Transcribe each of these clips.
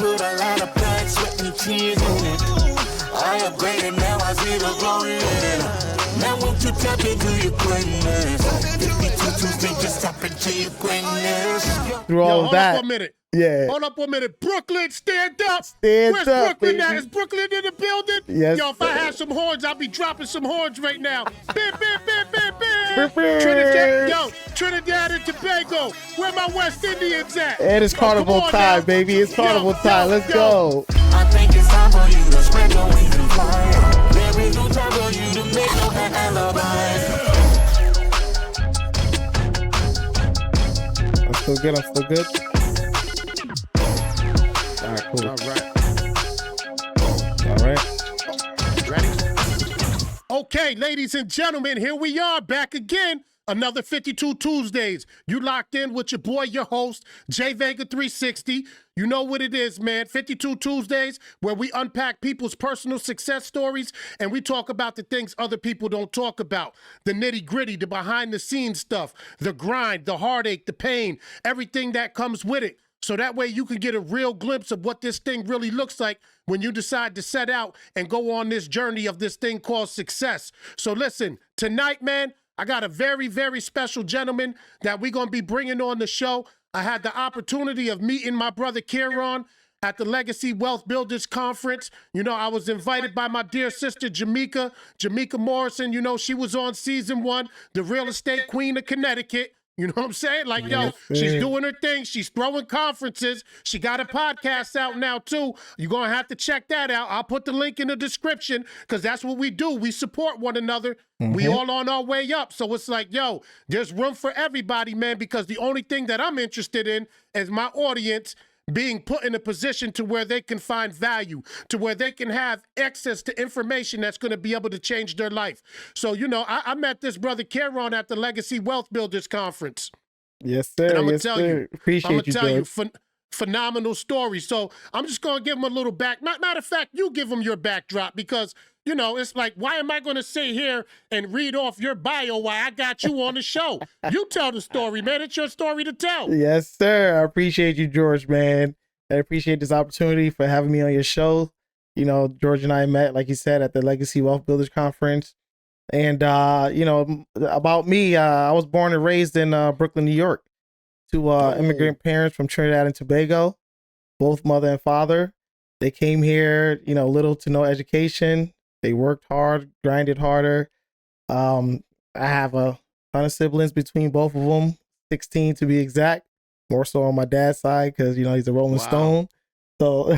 put a lot of blood, sweat, and tears in it. I upgraded, now I see the glory in it. Now won't you tap into your greatness? 52 Tuesday, just tap into your greatness. Through all of that. Hold up 1 minute. Yeah. Hold up 1 minute. Brooklyn, stand up. Stand Where's up, Brooklyn baby. at? Is Brooklyn in the building? Yes, Yo, if I sir. had some horns, I'd be dropping some horns right now. Bam, bam, bam, bam, Brr, bam. brr. Trinidad, yo, Trinidad and Tobago. Where my West Indians at? And it's Yo, carnival come on time, now. baby. It's carnival time. Let's go. I think it's time for you to spread your wings and fly. There is no time for you to make no alibi. I'm still good. I'm still good. All right, cool. All right. Ready? Okay, ladies and gentlemen, here we are back again. Another 52 Tuesdays. You locked in with your boy, your host, J Vega 360. You know what it is, man. 52 Tuesdays, where we unpack people's personal success stories and we talk about the things other people don't talk about. The nitty gritty, the behind the scenes stuff, the grind, the heartache, the pain, everything that comes with it. So that way you can get a real glimpse of what this thing really looks like when you decide to set out and go on this journey of this thing called success. So listen, tonight, man, I got a very, very special gentleman that we're going to be bringing on the show. I had the opportunity of meeting my brother Keron at the Legacy Wealth Builders Conference. You know, I was invited by my dear sister, Jamaica Morrison. You know, she was on season 1, the real estate queen of Connecticut. You know what I'm saying? Like, yo, she's doing her thing. She's throwing conferences. She got a podcast out now, too. You're going to have to check that out. I'll put the link in the description because that's what we do. We support one another. We all on our way up. So it's like, yo, there's room for everybody, man, because the only thing that I'm interested in is my audience being put in a position to where they can find value, to where they can have access to information that's going to be able to change their life. So, you know, I met this brother Keron at the Legacy Wealth Builders Conference. Yes, sir. And I'm going Yes, to tell sir. you, Appreciate you, George. phenomenal story. So I'm just going to give him a little back. Matter of fact, you give him your backdrop because, you know, it's like, why am I going to sit here and read off your bio while I got you on the show? You tell the story, man. It's your story to tell. Yes, sir. I appreciate you, George, man. I appreciate this opportunity for having me on your show. You know, George and I met, like you said, at the Legacy Wealth Builders Conference. And, you know, about me, I was born and raised in Brooklyn, New York, to immigrant parents from Trinidad and Tobago, both mother and father. They came here, you know, little to no education. They worked hard, grinded harder. I have a ton of siblings between both of them, 16 to be exact, more so on my dad's side because, you know, he's a Rolling Stone. So,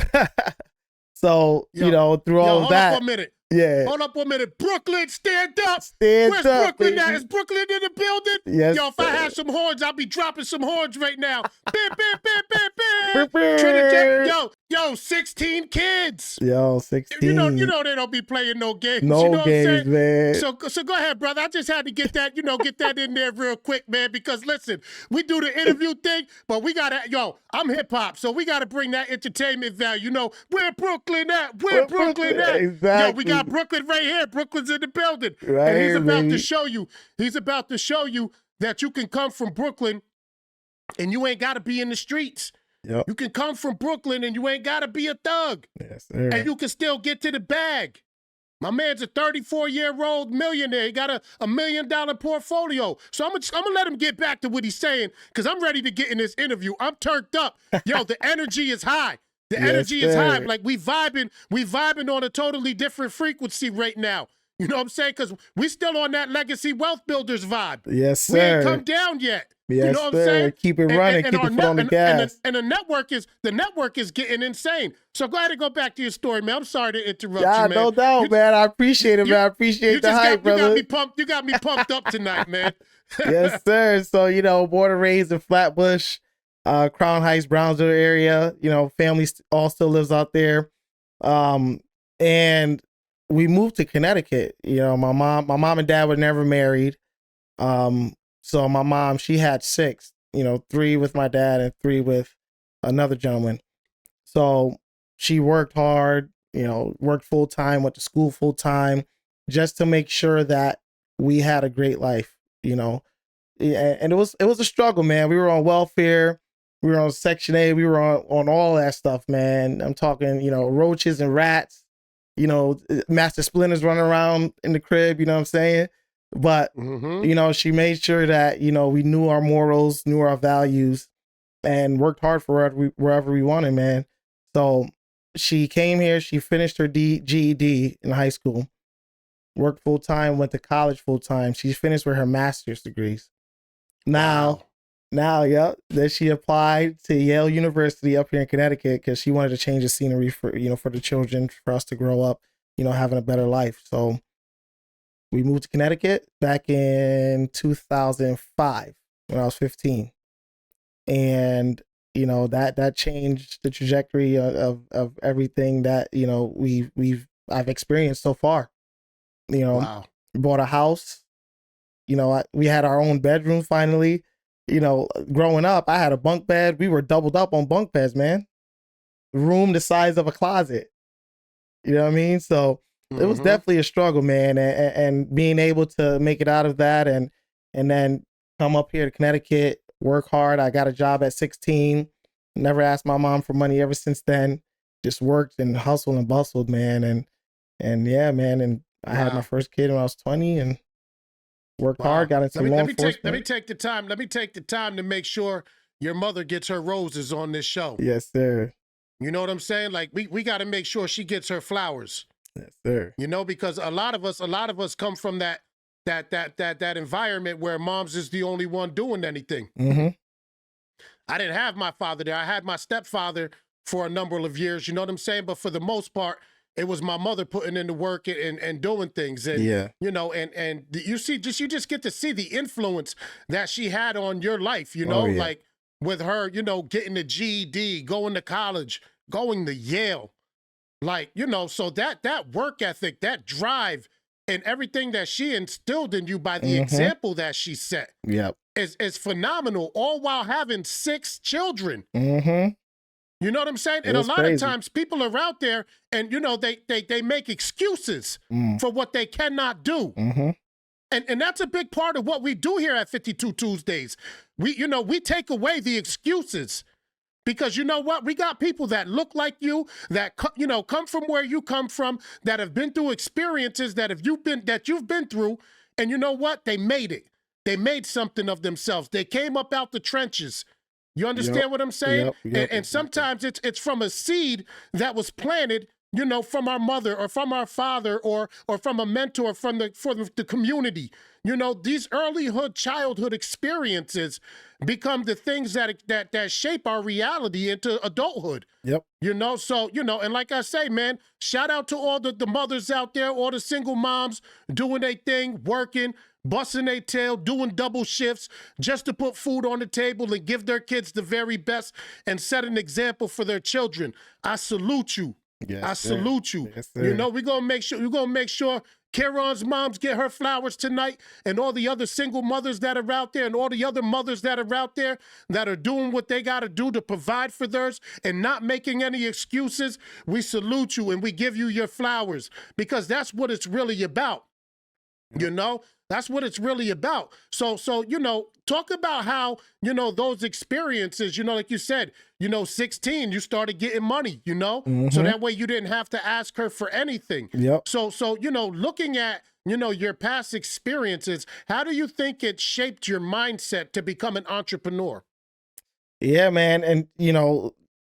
you know, through all of that. Hold up 1 minute. Yeah. Hold up 1 minute. Brooklyn, stand up. Stand Where's up, Brooklyn baby. at? Is Brooklyn in the building? Yes, Yo, if I sir. had some horns, I'll be dropping some horns right now. Bam, bam, bam, bam, Brr, bam. brr. Trinidad, yo, 16 kids. Yo, 16. You know they don't be playing no games. No you know games, what I'm saying? man. So go ahead, brother. I just had to get that, get that in there real quick, man, because listen, we do the interview thing, but we gotta, I'm hip hop, so we gotta bring that entertainment value. You know, where Brooklyn at? Where Brooklyn at? Exactly. Yo, we got Brooklyn right here. Brooklyn's in the building. Right and he's here, about baby. to show you. He's about to show you that you can come from Brooklyn and you ain't gotta be in the streets. Yep. You can come from Brooklyn and you ain't gotta be a thug. Yes, sir. And you can still get to the bag. My man's a 34-year-old millionaire. He got a $1 million portfolio. So I'm gonna let him get back to what he's saying because I'm ready to get in this interview. I'm turned up. Yo, the energy is high. The Yes, energy is high. sir. Like we vibing on a totally different frequency right now. You know what I'm saying? Because we still on that Legacy Wealth Builders vibe. Yes, We ain't sir. come down yet. Yes, you know what sir. I'm saying? Keep it running. Keep our the foot on the net- gas. And the network is getting insane. So go ahead and go back to your story, man. I'm sorry to interrupt Yeah, you, man. no doubt, man. I appreciate it, man. I appreciate the hype, brother. You got me pumped up tonight, man. Yes, sir. So, you know, born and raised in Flatbush, Crown Heights, Brownsville area. You know, family all still lives out there. And we moved to Connecticut. You know, my mom and dad were never married. So my mom, she had 6, 3 with my dad and 3 with another gentleman. So she worked hard, worked full time, went to school full time, just to make sure that we had a great life, And it was a struggle, man. We were on welfare. We were on Section 8. We were on all that stuff, man. I'm talking, roaches and rats, Master Splinters running around in the crib, you know what I'm saying? But, she made sure that, we knew our morals, knew our values, and worked hard for wherever we wanted, man. So she came here, she finished her GED in high school, worked full time, went to college full time. She finished with her master's degrees. Yep. Then she applied to Yale University up here in Connecticut because she wanted to change the scenery for the children, for us to grow up, having a better life. So we moved to Connecticut back in 2005 when I was 15. And, that changed the trajectory of everything that, I've experienced so far. Wow. Bought a house. We had our own bedroom finally. Growing up, I had a bunk bed. We were doubled up on bunk beds, man. Room the size of a closet. You know what I mean? So it was definitely a struggle, man. And being able to make it out of that and then come up here to Connecticut, work hard. I got a job at 16. Never asked my mom for money ever since then. Just worked and hustled and bustled, man. And yeah, man. And I had my first kid when I was 20 and worked hard, got into law enforcement. Let me take the time to make sure your mother gets her roses on this show. Yes, sir. You know what I'm saying? Like we got to make sure she gets her flowers. Yes, sir. Because a lot of us come from that environment where mom's is the only one doing anything. I didn't have my father there. I had my stepfather for a number of years. You know what I'm saying? But for the most part, it was my mother putting in the work and doing things. And, and you just get to see the influence that she had on your life, like with her, getting the GED, going to college, going to Yale. Like, so that work ethic, that drive, and everything that she instilled in you by the example that she set is phenomenal, all while having 6 children. You know what I'm saying? And a lot of times people are out there and, they make excuses for what they cannot do. And that's a big part of what we do here at 52 Tuesdays. We take away the excuses. Because you know what? We got people that look like you, that come from where you come from, that have been through experiences that you've been through, and you know what? They made it. They made something of themselves. They came up out the trenches. You understand what I'm saying? And sometimes it's from a seed that was planted, from our mother or from our father or from a mentor from the community. These childhood experiences become the things that shape our reality into adulthood. So, and like I say, man, shout out to all the mothers out there, all the single moms doing their thing, working, busting their tail, doing double shifts just to put food on the table and give their kids the very best and set an example for their children. I salute you. Yes, I salute you. Yes, sir. We're gonna make sure Keron's moms get her flowers tonight, and all the other single mothers that are out there, and all the other mothers that are out there that are doing what they gotta do to provide for theirs and not making any excuses. We salute you and we give you your flowers because that's what it's really about. That's what it's really about. So, talk about how, those experiences, like you said, 16, you started getting money, so that way you didn't have to ask her for anything. So, looking at, your past experiences, how do you think it shaped your mindset to become an entrepreneur? Yeah, man. And,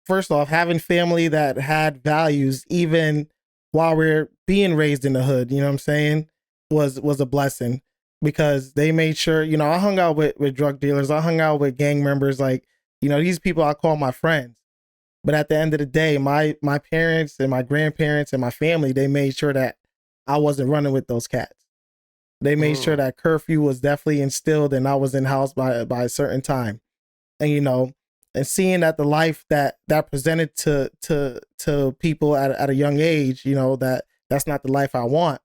first off, having family that had values, even while we're being raised in the hood, you know what I'm saying, was a blessing. Because they made sure, I hung out with drug dealers. I hung out with gang members. Like, these people I call my friends. But at the end of the day, my parents and my grandparents and my family, they made sure that I wasn't running with those cats. They made sure that curfew was definitely instilled and I was in house by a certain time. And, and seeing that the life that presented to people at a young age, that's not the life I want.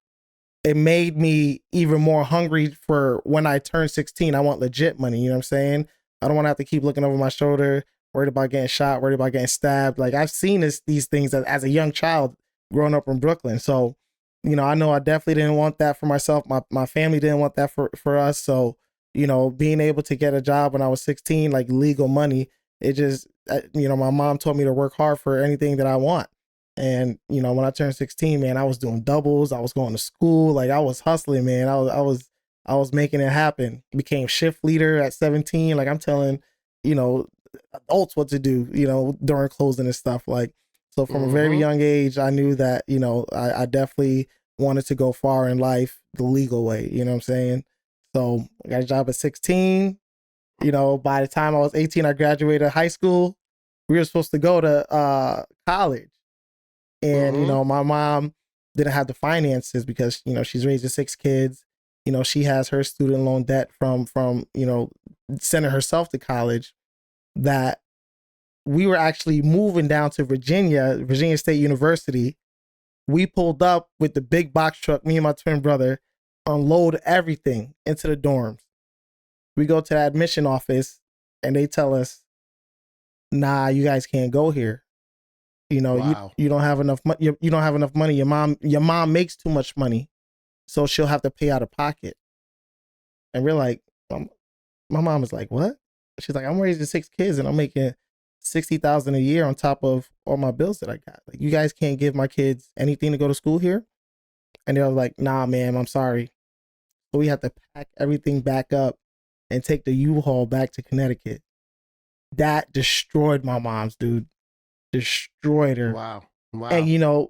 It made me even more hungry for when I turn 16. I want legit money. You know what I'm saying? I don't want to have to keep looking over my shoulder, worried about getting shot, worried about getting stabbed. Like I've seen these things as a young child growing up in Brooklyn. So, I know I definitely didn't want that for myself. My family didn't want that for us. So, being able to get a job when I was 16, like legal money, It just, you know, my mom told me to work hard for anything that I want. And, you know, when I turned 16, man, I was doing doubles. I was going to school. Like, I was hustling, man. I was making it happen. Became shift leader at 17. Like, I'm telling, you know, adults what to do, you know, during closing and stuff. Like, so from a very young age, I knew that, you know, I definitely wanted to go far in life the legal way. You know what I'm saying? So I got a job at 16. You know, by the time I was 18, I graduated high school. We were supposed to go to college. And, you know, my mom didn't have the finances because, you know, she's raising 6 kids. You know, she has her student loan debt from, you know, sending herself to college, that we were actually moving down to Virginia State University. We pulled up with the big box truck, me and my twin brother, unload everything into the dorms. We go to the admission office and they tell us, nah, you guys can't go here. You know, you don't have enough money. You don't have enough money. Your mom makes too much money, so she'll have to pay out of pocket. And we're like, my mom is like, what? She's like, I'm raising 6 kids and I'm making $60,000 a year on top of all my bills that I got. Like, you guys can't give my kids anything to go to school here. And they're like, nah, ma'am, I'm sorry. So we had to pack everything back up and take the U-Haul back to Connecticut. That destroyed my mom's, dude. Destroyed her. Wow. And you know,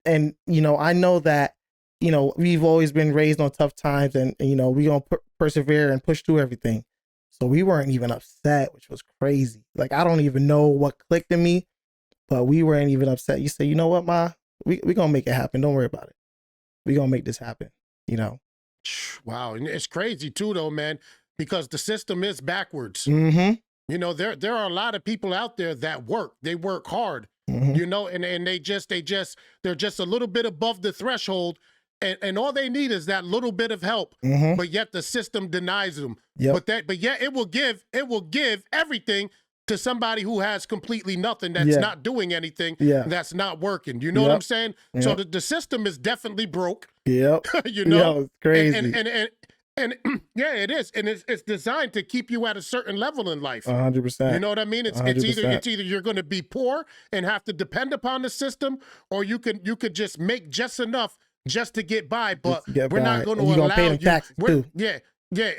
and you know, I know that, you know, we've always been raised on tough times, and you know, we gonna persevere and push through everything. So we weren't even upset, which was crazy. Like, I don't even know what clicked in me, but we weren't even upset. You say, you know what, Ma, we gonna make it happen. Don't worry about it. We gonna make this happen. You know. Wow, and it's crazy too, though, man, because the system is backwards. You know, there are a lot of people out there that work. They work hard, you know, and they're just a little bit above the threshold, and all they need is that little bit of help. But yet the system denies them. But yet it will give everything to somebody who has completely nothing, that's not doing anything, that's not working. You know what I'm saying? So the system is definitely broke. You know, it's crazy. And yeah, it is, and it's designed to keep you at a certain level in life. 100%. You know what I mean? It's either you're going to be poor and have to depend upon the system, or you could just make just enough just to get by. But we're not going to allow you.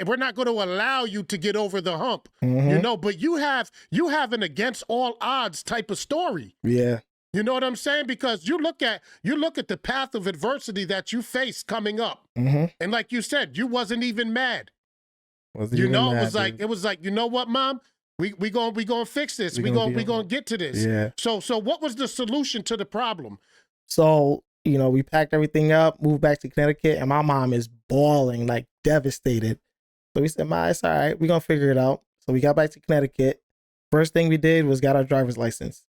We're not going to allow you to get over the hump. You know, but you have an against all odds type of story. Yeah. You know what I'm saying? Because you look at the path of adversity that you face coming up, and like you said, you wasn't even mad. It was like, you know what, Mom, we gonna fix this. We gonna get to this. Yeah. So what was the solution to the problem? So, you know, we packed everything up, moved back to Connecticut, and my mom is bawling, like devastated. So we said, Ma, it's all right. We're gonna figure it out. So we got back to Connecticut. First thing we did was got our driver's license.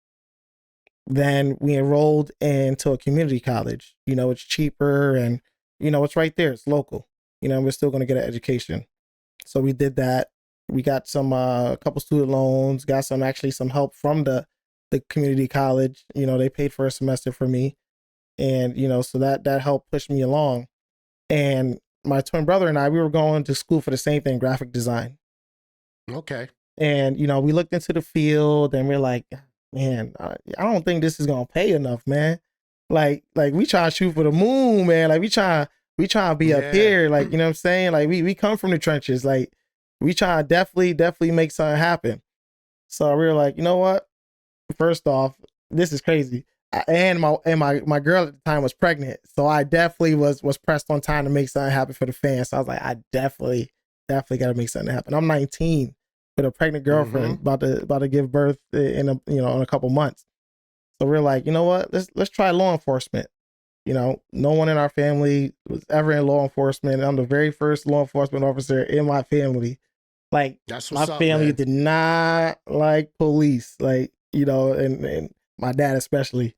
Then we enrolled into a community college. You know, it's cheaper and, you know, it's right there. It's local. You know, we're still going to get an education. So we did that. We got some, a couple student loans, got some help from the community college. You know, they paid for a semester for me. And, you know, so that helped push me along. And my twin brother and I, we were going to school for the same thing, graphic design. Okay. And, you know, we looked into the field and we're like, man, I don't think this is gonna pay enough, man. Like we try to shoot for the moon, man. Like we try to be up here. Like, you know what I'm saying? Like we come from the trenches. Like we try to definitely make something happen. So we were like, you know what? First off, this is crazy. And my girl at the time was pregnant, so I definitely was pressed on time to make something happen for the fans. So I was like, I definitely got to make something happen. I'm 19. With a pregnant girlfriend about to give birth in a couple months. So we're like, you know what? Let's try law enforcement. You know, no one in our family was ever in law enforcement. I'm the very first law enforcement officer in my family. Like, my family did not like police, like, you know, and my dad especially.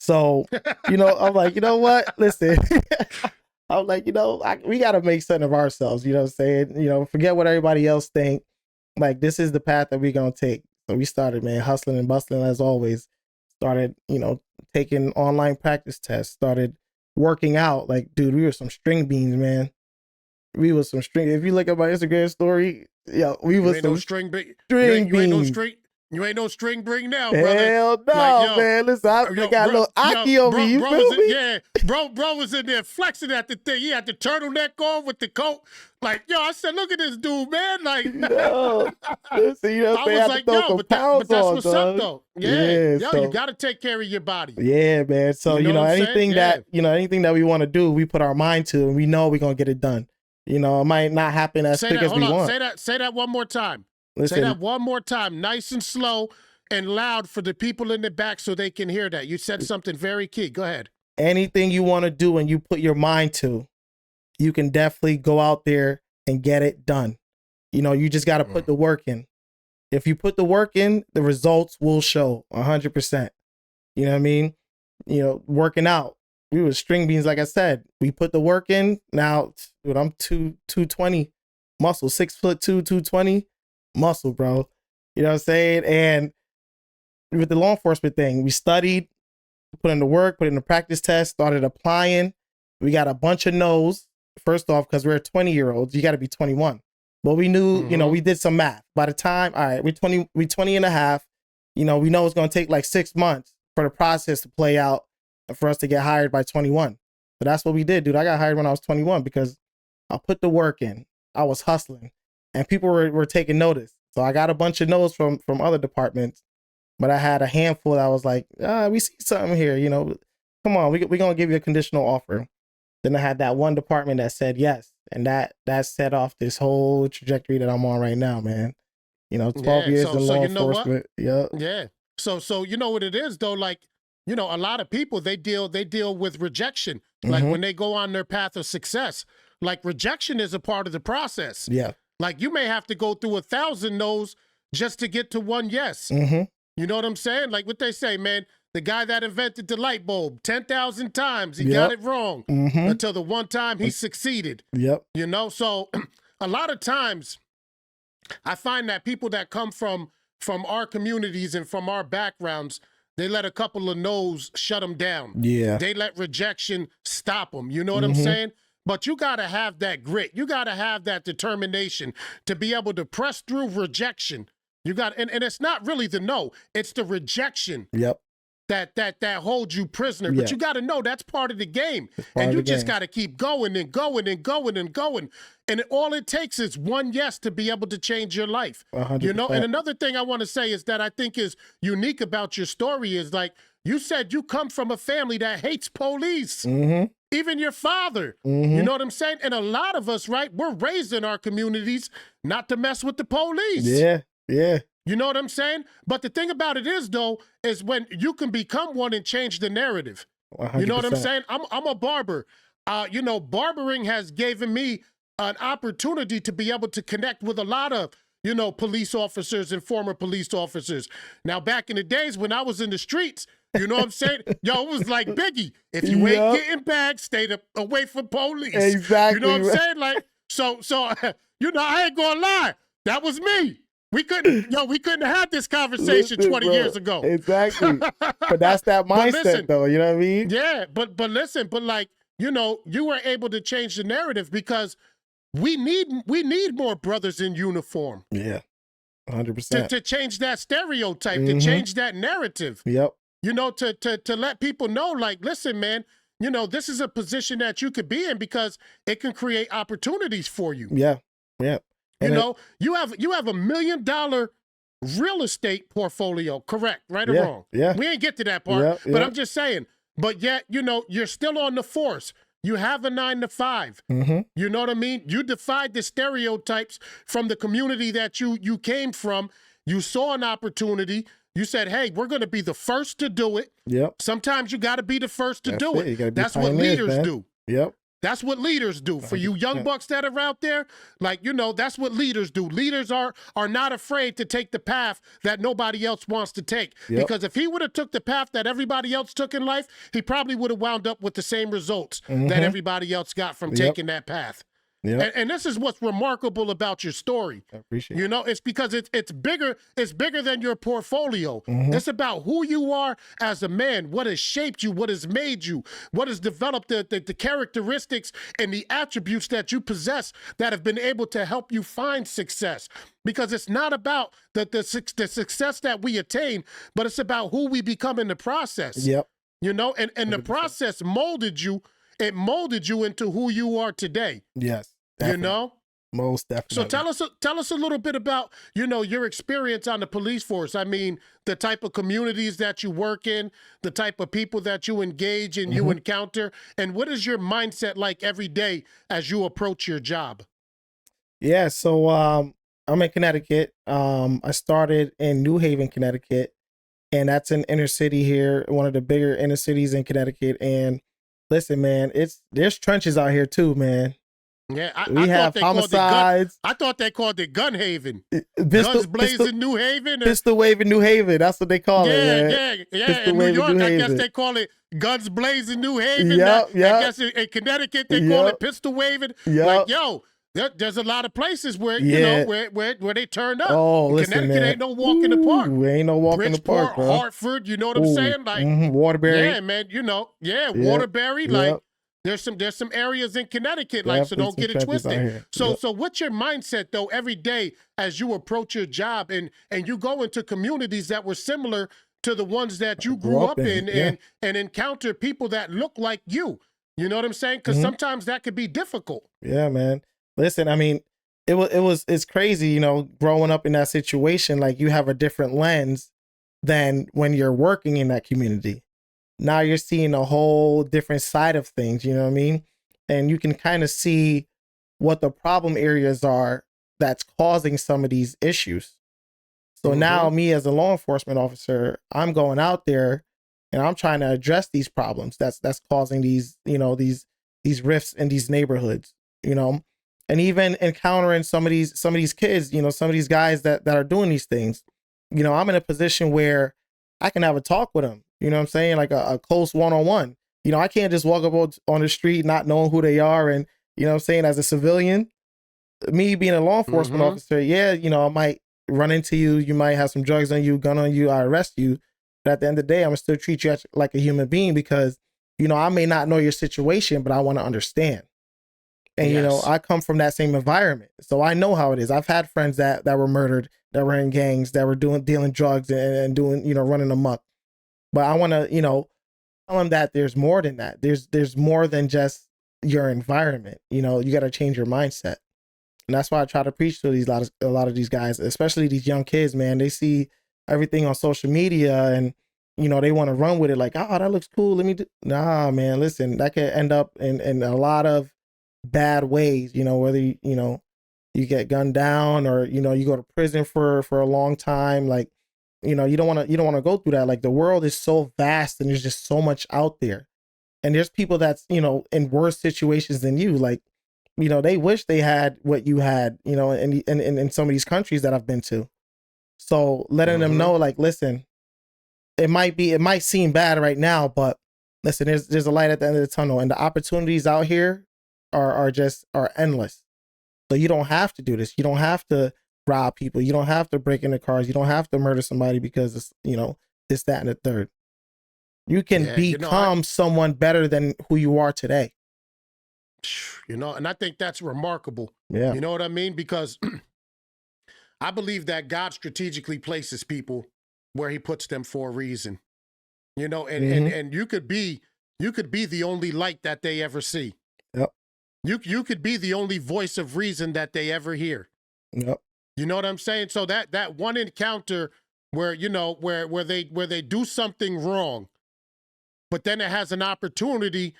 So, you know, I'm like, you know what? Listen, I'm like, you know, we got to make something of ourselves. You know what I'm saying? You know, forget what everybody else think. Like, this is the path that we're going to take. So we started, man, hustling and bustling as always. Started, you know, taking online practice tests. Started working out. Like, dude, we were some string beans, man. We was some string. If you look at my Instagram story, we was some string beans. You ain't You ain't no string bring now, brother. Hell no, Like, man. Listen, I got a little Aki over me. You feel me? Yeah, bro was in there flexing at the thing. He had the turtleneck on with the coat. Like, yo, I said, look at this dude, man. Like, no. Listen, you know, I was like, yo, but that's what's up, though. Yeah, yo, so, you got to take care of your body. Yeah, man. So, you know anything that, anything that we want to do, we put our mind to, and we know we're going to get it done. You know, it might not happen as quick as we want. Say that one more time. Listen, say that one more time, nice and slow and loud for the people in the back so they can hear that. You said something very key. Go ahead. Anything you want to do and you put your mind to, you can definitely go out there and get it done. You know, you just got to put the work in. If you put the work in, the results will show 100%. You know what I mean? You know, working out. We were string beans, like I said. We put the work in. Now, dude, I'm 220 muscle, 6'2", 220 muscle, bro. You know what I'm saying? And with the law enforcement thing, we studied, put in the work, put in the practice test, started applying. We got a bunch of no's. First off, because we're 20-year-olds, you got to be 21. But we knew, you know, we did some math. By the time, all right, we're 20 and a half. You know, we know it's going to take like 6 months for the process to play out and for us to get hired by 21. So that's what we did, dude. I got hired when I was 21 because I put the work in. I was hustling. And people were taking notice. So I got a bunch of no's from other departments. But I had a handful that was like, we see something here, you know. Come on, we're going to give you a conditional offer. Then I had that one department that said yes. And that set off this whole trajectory that I'm on right now, man. You know, 12 years in law enforcement. Yeah. Yeah. So you know what it is, though? Like, you know, a lot of people, they deal with rejection. Like when they go on their path of success, like rejection is a part of the process. Yeah. Like you may have to go through 1,000 no's just to get to one yes. You know what I'm saying? Like what they say, man, the guy that invented the light bulb 10,000 times, he got it wrong until the one time he succeeded. Yep. You know, so a lot of times I find that people that come from our communities and from our backgrounds, they let a couple of no's shut them down. Yeah. They let rejection stop them. You know what I'm saying? But you got to have that grit. You got to have that determination to be able to press through rejection. You got, and it's not really the no, it's the rejection. Yep. That holds you prisoner. But you got to know that's part of the game. And you just got to keep going and going and going and going. And all it takes is one yes to be able to change your life. 100%. You know, and another thing I want to say is that I think is unique about your story is like, you said you come from a family that hates police. Even your father. You know what I'm saying? And a lot of us, right, we're raised in our communities not to mess with the police. Yeah, yeah. You know what I'm saying? But the thing about it is, though, is when you can become one and change the narrative. 100%. You know what I'm saying? I'm a barber. You know, barbering has given me an opportunity to be able to connect with a lot of, you know, police officers and former police officers. Now, back in the days when I was in the streets, you know what I'm saying? Yo, it was like Biggie. If you ain't getting bags, stay away from police. Exactly. You know what I'm saying? Like, so you know, I ain't gonna lie. That was me. We couldn't have had this conversation 20 years ago. Exactly. But that's that mindset, though. You know what I mean? Yeah, but listen, but like, you know, you were able to change the narrative because we need more brothers in uniform. Yeah, 100%. To change that stereotype, to change that narrative. Yep. You know, to let people know, like, listen, man, you know, this is a position that you could be in because it can create opportunities for you. Yeah, yeah. You know, you have $1 million real estate portfolio, correct, right or wrong? Yeah. We ain't get to that part, but I'm just saying. But yet, you know, you're still on the force. You have a 9 to 5. You know what I mean? You defied the stereotypes from the community that you came from. You saw an opportunity. You said, hey, we're going to be the first to do it. Yep. Sometimes you got to be the first to do it. You That's what leaders do. Yep. That's what leaders do. For you young bucks that are out there, like, you know, that's what leaders do. Leaders are not afraid to take the path that nobody else wants to take. Because if he would have took the path that everybody else took in life, he probably would have wound up with the same results that everybody else got from taking that path. Yeah. And this is what's remarkable about your story. I appreciate You know, it's because it's bigger than your portfolio. Mhm. It's about who you are as a man, what has shaped you, what has made you, what has developed the characteristics and the attributes that you possess that have been able to help you find success. Because it's not about the success that we attain, but it's about who we become in the process. Yep. You know, and the 100%. process molded you. It molded you into who you are today. Yes. You Definitely. know? Most definitely. So tell us a little bit about, you know, your experience on the police force. I mean, the type of communities that you work in, the type of people that you engage and you encounter, and what is your mindset like every day as you approach your job? Yeah, so I'm in Connecticut. I started in New Haven, Connecticut, and that's an inner city here, one of the bigger inner cities in Connecticut. And listen, man, there's trenches out here too, man. Yeah, We have homicides. I thought they called it Gun Haven. Pistol, Guns blazing New Haven. Pistol waving New Haven. That's what they call it. Man. Yeah. Pistol In New waving York, New I guess Haven. they call it Guns blazing New Haven. Yep. I guess in Connecticut they call it pistol waving. Yep. Like, yo, there's a lot of places where you know where they turn up. Oh, listen, Connecticut man. ain't no walk in the park. Ain't no walk in the park, bro. Hartford, you know what I'm saying? Like Waterbury. Yeah, man, you know, Waterbury, like. There's some areas in Connecticut, like, so don't get it twisted. So what's your mindset though every day as you approach your job and you go into communities that were similar to the ones that you grew up in and encounter people that look like you? You know what I'm saying? Because sometimes that could be difficult. Yeah, man. Listen, I mean, it's crazy, you know, growing up in that situation. Like, you have a different lens than when you're working in that community. Now you're seeing a whole different side of things, you know what I mean? And you can kind of see what the problem areas are that's causing some of these issues. So now me as a law enforcement officer, I'm going out there and I'm trying to address these problems that's causing these, you know, these rifts in these neighborhoods, you know, and even encountering some of these kids, you know, some of these guys that are doing these things. You know, I'm in a position where I can have a talk with them. You know what I'm saying? Like a close one-on-one. You know, I can't just walk up on the street not knowing who they are. And, you know what I'm saying, as a civilian, me being a law enforcement officer, yeah, you know, I might run into you. You might have some drugs on you, gun on you, I arrest you. But at the end of the day, I'm going to still treat you like a human being because, you know, I may not know your situation, but I want to understand. And, you know, I come from that same environment. So I know how it is. I've had friends that were murdered, that were in gangs, that were dealing drugs and doing, you know, running amok. But I want to, you know, tell them that there's more than that. There's more than just your environment. You know, you got to change your mindset. And that's why I try to preach to a lot of these guys, especially these young kids, man. They see everything on social media and, you know, they want to run with it like, oh, that looks cool. Let me do. Nah, man, listen, that could end up in a lot of bad ways, you know, whether, you know, you get gunned down or, you know, you go to prison for a long time. Like, you know, you don't want to go through that. Like, the world is so vast and there's just so much out there. And there's people that's, you know, in worse situations than you. Like, you know, they wish they had what you had, you know, in some of these countries that I've been to. So letting them know, like, listen, it might seem bad right now, but listen, there's a light at the end of the tunnel, and the opportunities out here are endless. So you don't have to do this. You don't have to rob people. You don't have to break into cars. You don't have to murder somebody because it's, you know, this, that, and the third. You can become someone better than who you are today. You know, and I think that's remarkable. Yeah. You know what I mean? Because I believe that God strategically places people where he puts them for a reason. You know, and you could be the only light that they ever see. Yep. You could be the only voice of reason that they ever hear. Yep. You know what I'm saying? So that one encounter where, you know, where they do something wrong, but then it has an opportunity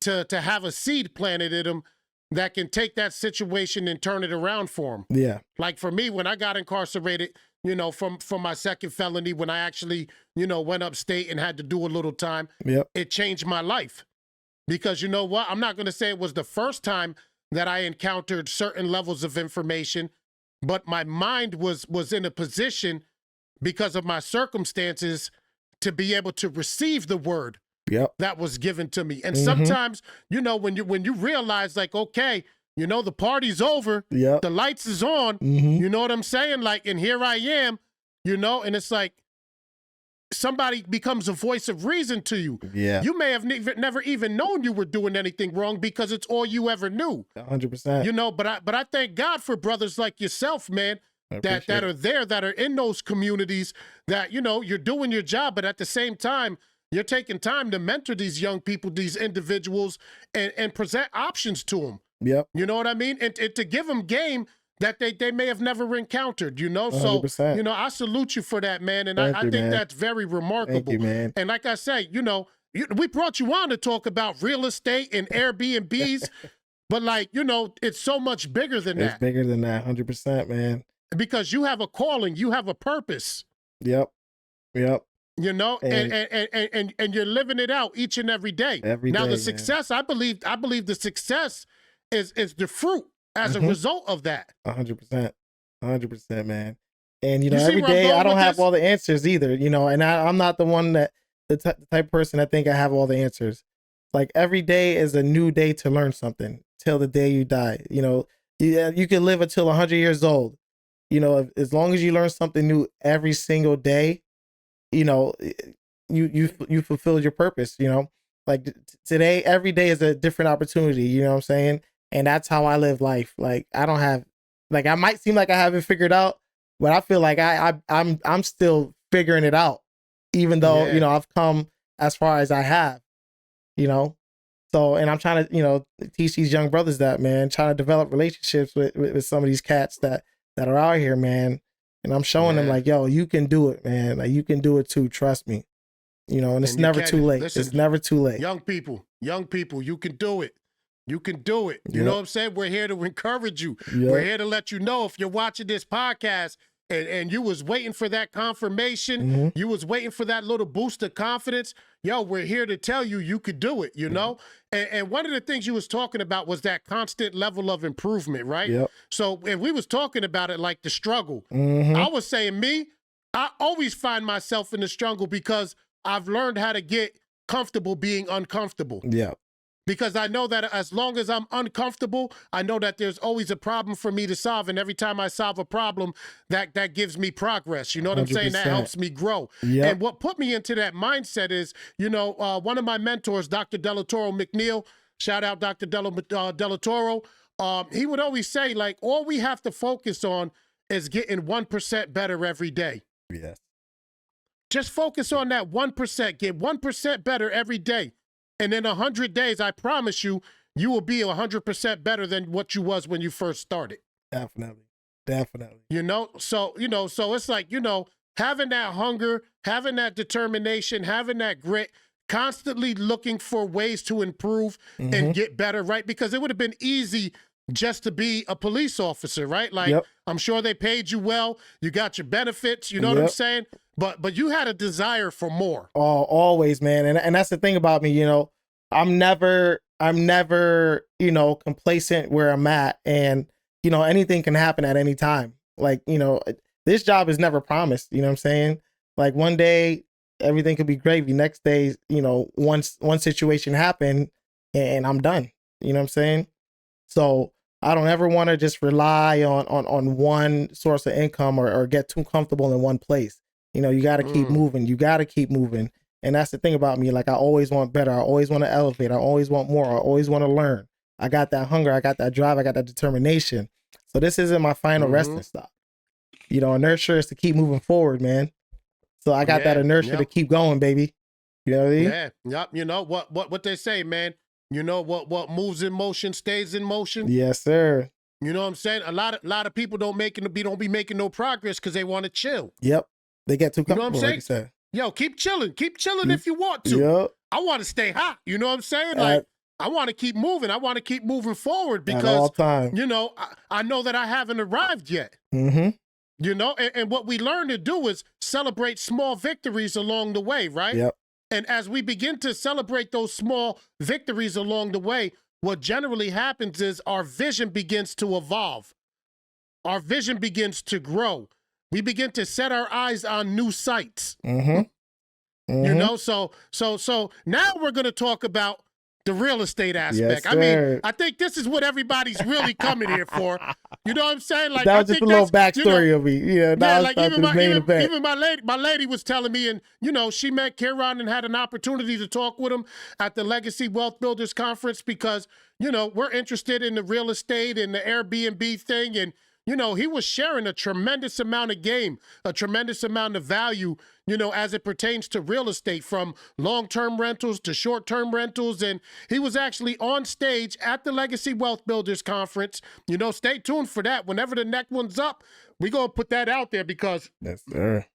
to have a seed planted in them that can take that situation and turn it around for them. Yeah. Like for me, when I got incarcerated, you know, from my second felony, when I actually, you know, went upstate and had to do a little time, it changed my life. Because you know what? I'm not going to say it was the first time that I encountered certain levels of information, but my mind was in a position because of my circumstances to be able to receive the word that was given to me. And sometimes, you know, when you realize like, okay, You know, the party's over. Yep. The lights is on. Mm-hmm. You know what I'm saying? Like, and here I am, you know, and it's like somebody becomes a voice of reason to you. Yeah. You may have never even known you were doing anything wrong because it's all you ever knew. 100%. You know, but I thank God for brothers like yourself, man, that are there, that are in those communities, that, you know, you're doing your job, but at the same time, you're taking time to mentor these young people, these individuals, and present options to them. Yep. You know what I mean? And to give them game that they may have never encountered, you know? 100%. So, you know, I salute you for that, man. And I think that's very remarkable. Thank you, man. And like I say, you know, we brought you on to talk about real estate and Airbnbs, but like, you know, it's so much bigger than that. It's bigger than that, 100%, man. Because you have a calling, you have a purpose. Yep. Yep. You know, and you're living it out each and every day. Now the success, man. I believe the success is the fruit as a result of that. 100%. 100%, man. And, you know, every day I don't have all the answers either, you know, and I'm not the one that, the type of person that think I have all the answers. Like every day is a new day to learn something till the day you die. You know, you can live until 100 years old. You know, as long as you learn something new every single day, you know, you fulfilled your purpose, you know, like today, every day is a different opportunity, you know what I'm saying? And that's how I live life. Like I don't have, like, I might seem like I have it figured out, but I feel like I'm still figuring it out, even though, you know, I've come as far as I have, you know? So, and I'm trying to, you know, teach these young brothers that, man, trying to develop relationships with some of these cats that are out here, man. And I'm showing them like, yo, you can do it, man. Like you can do it too. Trust me. You know, and it's never too late. Listen, it's never too late. Young people, you can do it. You can do it. You know what I'm saying? We're here to encourage you. We're here to let you know if you're watching this podcast and you was waiting for that confirmation, you was waiting for that little boost of confidence, yo, we're here to tell you you could do it, you know? And one of the things you was talking about was that constant level of improvement, right? So, and we was talking about it like the struggle. I was saying I always find myself in the struggle because I've learned how to get comfortable being uncomfortable. Because I know that as long as I'm uncomfortable, I know that there's always a problem for me to solve. And every time I solve a problem, that gives me progress. You know what 100%. I'm saying? That helps me grow. And what put me into that mindset is, you know, one of my mentors, Dr. Delatoro McNeil, shout out Dr. Delatoro, he would always say, like, all we have to focus on is getting 1% better every day. Just focus on that 1%. Get 1% better every day. And in 100 days, I promise you, you will be 100% better than what you was when you first started. Definitely. You know, so it's like, you know, having that hunger, having that determination, having that grit, constantly looking for ways to improve and get better, right? Because it would have been easy just to be a police officer, right? Like, I'm sure they paid you well. You got your benefits, you know what I'm saying? But you had a desire for more. Oh, always, man. And that's the thing about me, you know, I'm never, you know, complacent where I'm at, and, you know, anything can happen at any time. Like, you know, this job is never promised, you know what I'm saying? Like one day everything could be gravy. Next day, you know, one situation happened and I'm done. You know what I'm saying? So I don't ever want to just rely on one source of income or get too comfortable in one place. You know, you got to keep moving. You got to keep moving. And that's the thing about me. Like, I always want better. I always want to elevate. I always want more. I always want to learn. I got that hunger. I got that drive. I got that determination. So this isn't my final resting stop. You know, inertia is to keep moving forward, man. So I got that inertia to keep going, baby. You know what I mean? You know what they say, man. You know what moves in motion stays in motion. Yes, sir. You know what I'm saying? A lot of people don't be making no progress because they want to chill. Yep. They get too comfortable. You know what I'm saying? Yo, keep chilling if you want to. I want to stay hot. You know what I'm saying? Like, I want to keep moving. I want to keep moving forward because, at all time. You know, I know that I haven't arrived yet. You know, and what we learn to do is celebrate small victories along the way, right? Yep. And as we begin to celebrate those small victories along the way, what generally happens is our vision begins to evolve. Our vision begins to grow. We begin to set our eyes on new sights. You know, so now we're going to talk about The real estate Yes, aspect. I sir. mean, I think this is what everybody's really coming here for. You know what I'm saying? Like, that I was just think a little that's, backstory of me. Yeah, now yeah, it's like time to the main event. even my lady was telling me, and she met Keron and had an opportunity to talk with him at the Legacy Wealth Builders Conference because we're interested in the real estate and the Airbnb thing, and he was sharing a tremendous amount of game, a tremendous amount of value, as it pertains to real estate, from long-term rentals to short-term rentals. And he was actually on stage at the Legacy Wealth Builders Conference. Stay tuned for that. Whenever the next one's up, we're going to put that out there because Yes, sir.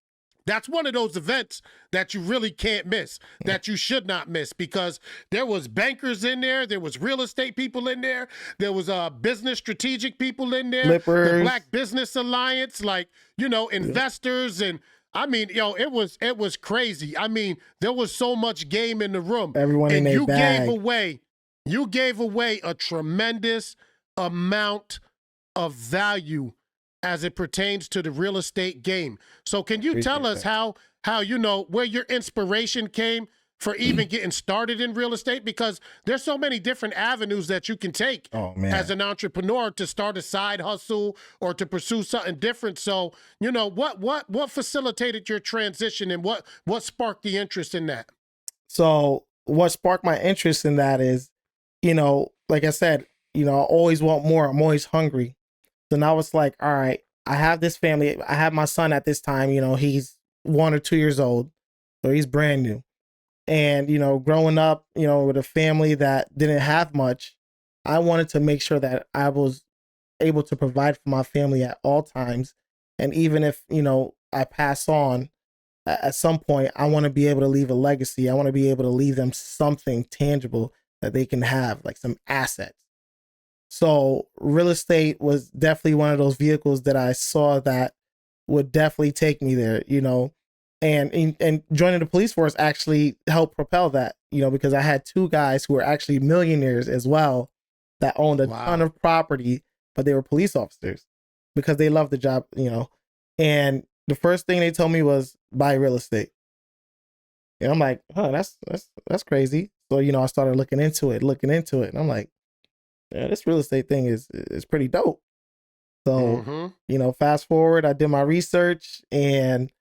that's one of those events that you really can't miss, that you should not miss, because there was bankers in there was real estate people in there was business strategic people in there, Flippers. the Black Business Alliance, investors, and I mean, it was crazy. I mean, there was so much game in the room. Everyone and in their bag. You gave away a tremendous amount of value as it pertains to the real estate game. So can you tell us how where your inspiration came for even getting started in real estate? Because there's so many different avenues that you can take as an entrepreneur to start a side hustle or to pursue something different. So, what facilitated your transition, and what sparked the interest in that? So what sparked my interest in that is, like I said, I always want more. I'm always hungry. So now it's like, all right, I have this family. I have my son at this time, he's 1 or 2 years old. So he's brand new. And, growing up, with a family that didn't have much, I wanted to make sure that I was able to provide for my family at all times. And even if, I pass on at some point, I want to be able to leave a legacy. I want to be able to leave them something tangible that they can have, like some assets. So real estate was definitely one of those vehicles that I saw that would definitely take me there, and joining the police force actually helped propel that, because I had 2 guys who were actually millionaires as well that owned a ton of property, but they were police officers because they loved the job, and the first thing they told me was buy real estate. And I'm like, that's crazy. So, I started looking into it. And I'm like, yeah, this real estate thing is pretty dope. So, fast forward, I did my research, and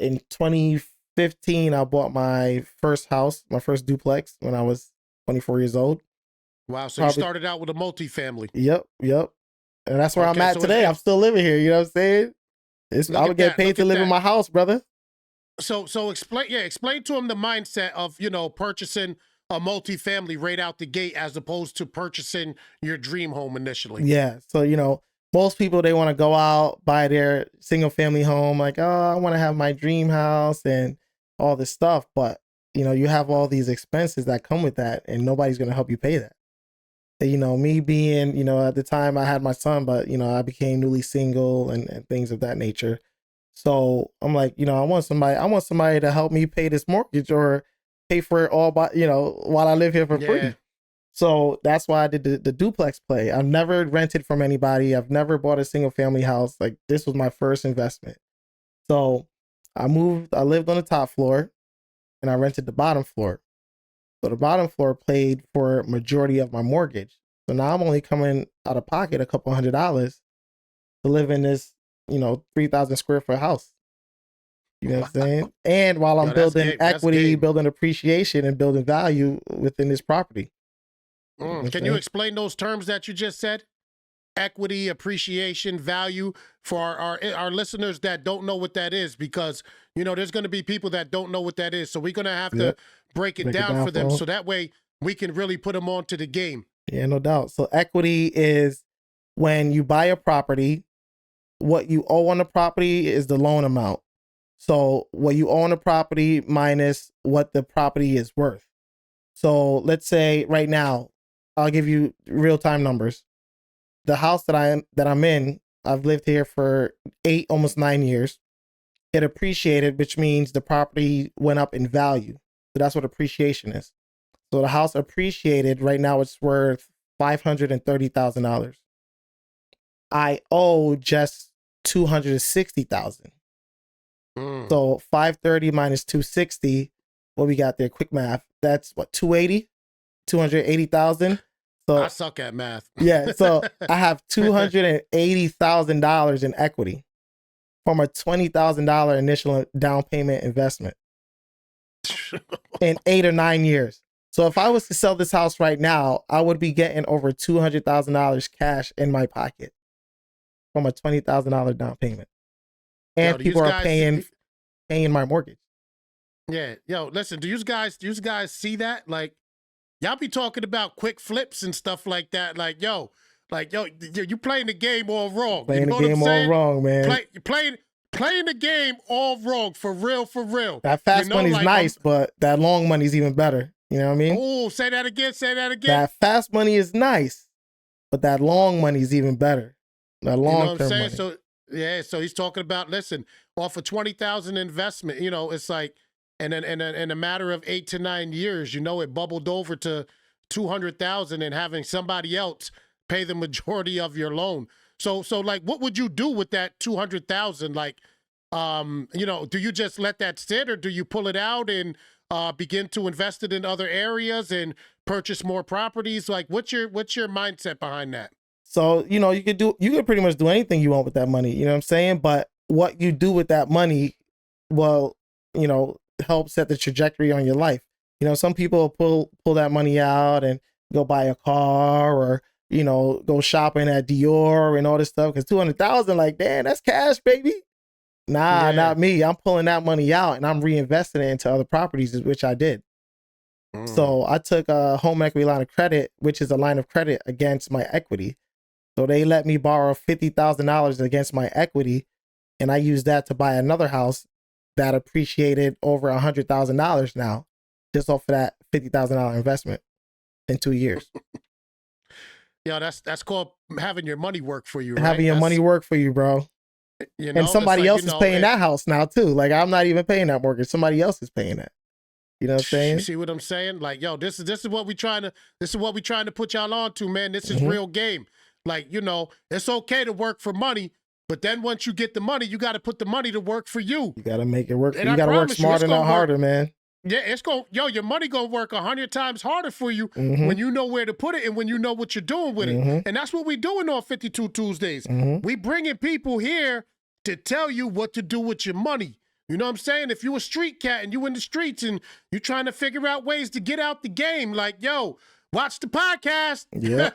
in 2015, I bought my first house, my first duplex, when I was 24 years old. Wow. So you started out with a multifamily. Yep. And that's where I'm at today. I'm still living here. You know what I'm saying? I would get paid to live in my house, brother. So explain to him the mindset of, purchasing a multifamily right out the gate as opposed to purchasing your dream home initially. Yeah. So, most people, they want to go out, buy their single family home, like, oh, I want to have my dream house and all this stuff. But, you have all these expenses that come with that, and nobody's going to help you pay that. And, me being, at the time I had my son, but, I became newly single and things of that nature. So I'm like, I want somebody to help me pay this mortgage or pay for it all by, while I live here for free. So that's why I did the duplex play. I've never rented from anybody. I've never bought a single family house. Like, this was my first investment. I lived on the top floor and I rented the bottom floor. So the bottom floor paid for majority of my mortgage. So now I'm only coming out of pocket a couple $100 to live in this, 3,000 square foot house. You know what I'm saying? And while I'm building equity, building appreciation, and building value within this property. Can you explain those terms that you just said? Equity, appreciation, value, for our listeners that don't know what that is, because, there's going to be people that don't know what that is. So we're going to have to break it down for them, so that way we can really put them onto the game. Yeah, no doubt. So equity is when you buy a property, what you owe on the property is the loan amount. So what you owe on the property minus what the property is worth. So let's say right now, I'll give you real-time numbers. The house that I'm in, I've lived here for 8, almost 9 years. It appreciated, which means the property went up in value. So that's what appreciation is. So the house appreciated. Right now it's worth $530,000. I owe just $260,000. So 530 minus 260, what we got there? Quick math. That's what, 280? 280,000. So I suck at math. yeah, so I have $280,000 in equity from a $20,000 initial down payment investment in 8 or 9 years. So if I was to sell this house right now, I would be getting over $200,000 cash in my pocket from a $20,000 down payment, and people are paying my mortgage. Yeah, yo, listen, do you guys see that? Like, y'all be talking about quick flips and stuff like that. Like, yo, you playing the game all wrong. Playing you know the game all wrong, man. Playing the game all wrong, for real, for real. That fast money's like, nice, but that long money's even better. You know what I mean? Oh, say that again. That fast money is nice, but that long money is even better. That long-term money. So yeah, so he's talking about, listen, off of 20,000 investment, you know, it's like, and then in a matter of 8 to 9 years, you know, it bubbled over to 200,000 and having somebody else pay the majority of your loan. So like, what would you do with that 200,000? Like, you know, do you just let that sit, or do you pull it out and begin to invest it in other areas and purchase more properties? Like, what's your mindset behind that? So, you know, you could pretty much do anything you want with that money. You know what I'm saying? But what you do with that money, well, you know, help set the trajectory on your life. You know, some people pull that money out and go buy a car, or, you know, go shopping at Dior and all this stuff, because 200,000, like, damn, that's cash, baby. Nah, not me. I'm pulling that money out and I'm reinvesting it into other properties, which I did. So I took a home equity line of credit, which is a line of credit against my equity. So they let me borrow $50,000 against my equity, and I used that to buy another house that appreciated over $100,000 now, just off of that $50,000 investment in 2 years. Yeah, that's called having your money work for you, right? Having your money work for you, bro. You know, and somebody else is paying that house now too. Like, I'm not even paying that mortgage. Somebody else is paying that. You know what I'm saying? You see what I'm saying? Like, yo, this is what we trying to put y'all on to, man. This is real game. Like, you know, it's okay to work for money, but then once you get the money, you got to put the money to work for you. You got to make it work. You got to work smarter, not harder, man. Yeah, your money gonna work 100 times harder for you when you know where to put it and when you know what you're doing with it. And that's what we doing on 52 Tuesdays. We bringing people here to tell you what to do with your money. You know what I'm saying? If you a street cat and you in the streets and you trying to figure out ways to get out the game, like, yo, watch the podcast. Yeah.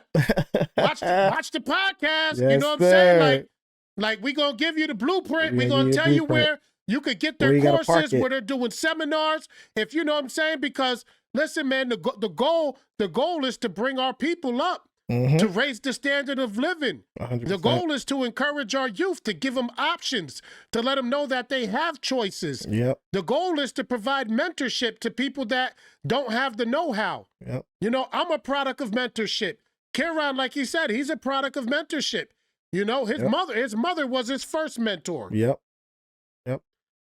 watch the podcast. Yes, you know what I'm saying? Like we gonna give you the blueprint. We gonna tell you where you could get their courses, where they're doing seminars. If you know what I'm saying, because listen, man, the goal is to bring our people up, to raise the standard of living. 100%. The goal is to encourage our youth, to give them options, to let them know that they have choices. Yep. The goal is to provide mentorship to people that don't have the know-how. Yep. You know, I'm a product of mentorship. Keron, like he said, he's a product of mentorship. You know, his mother was his first mentor. Yep.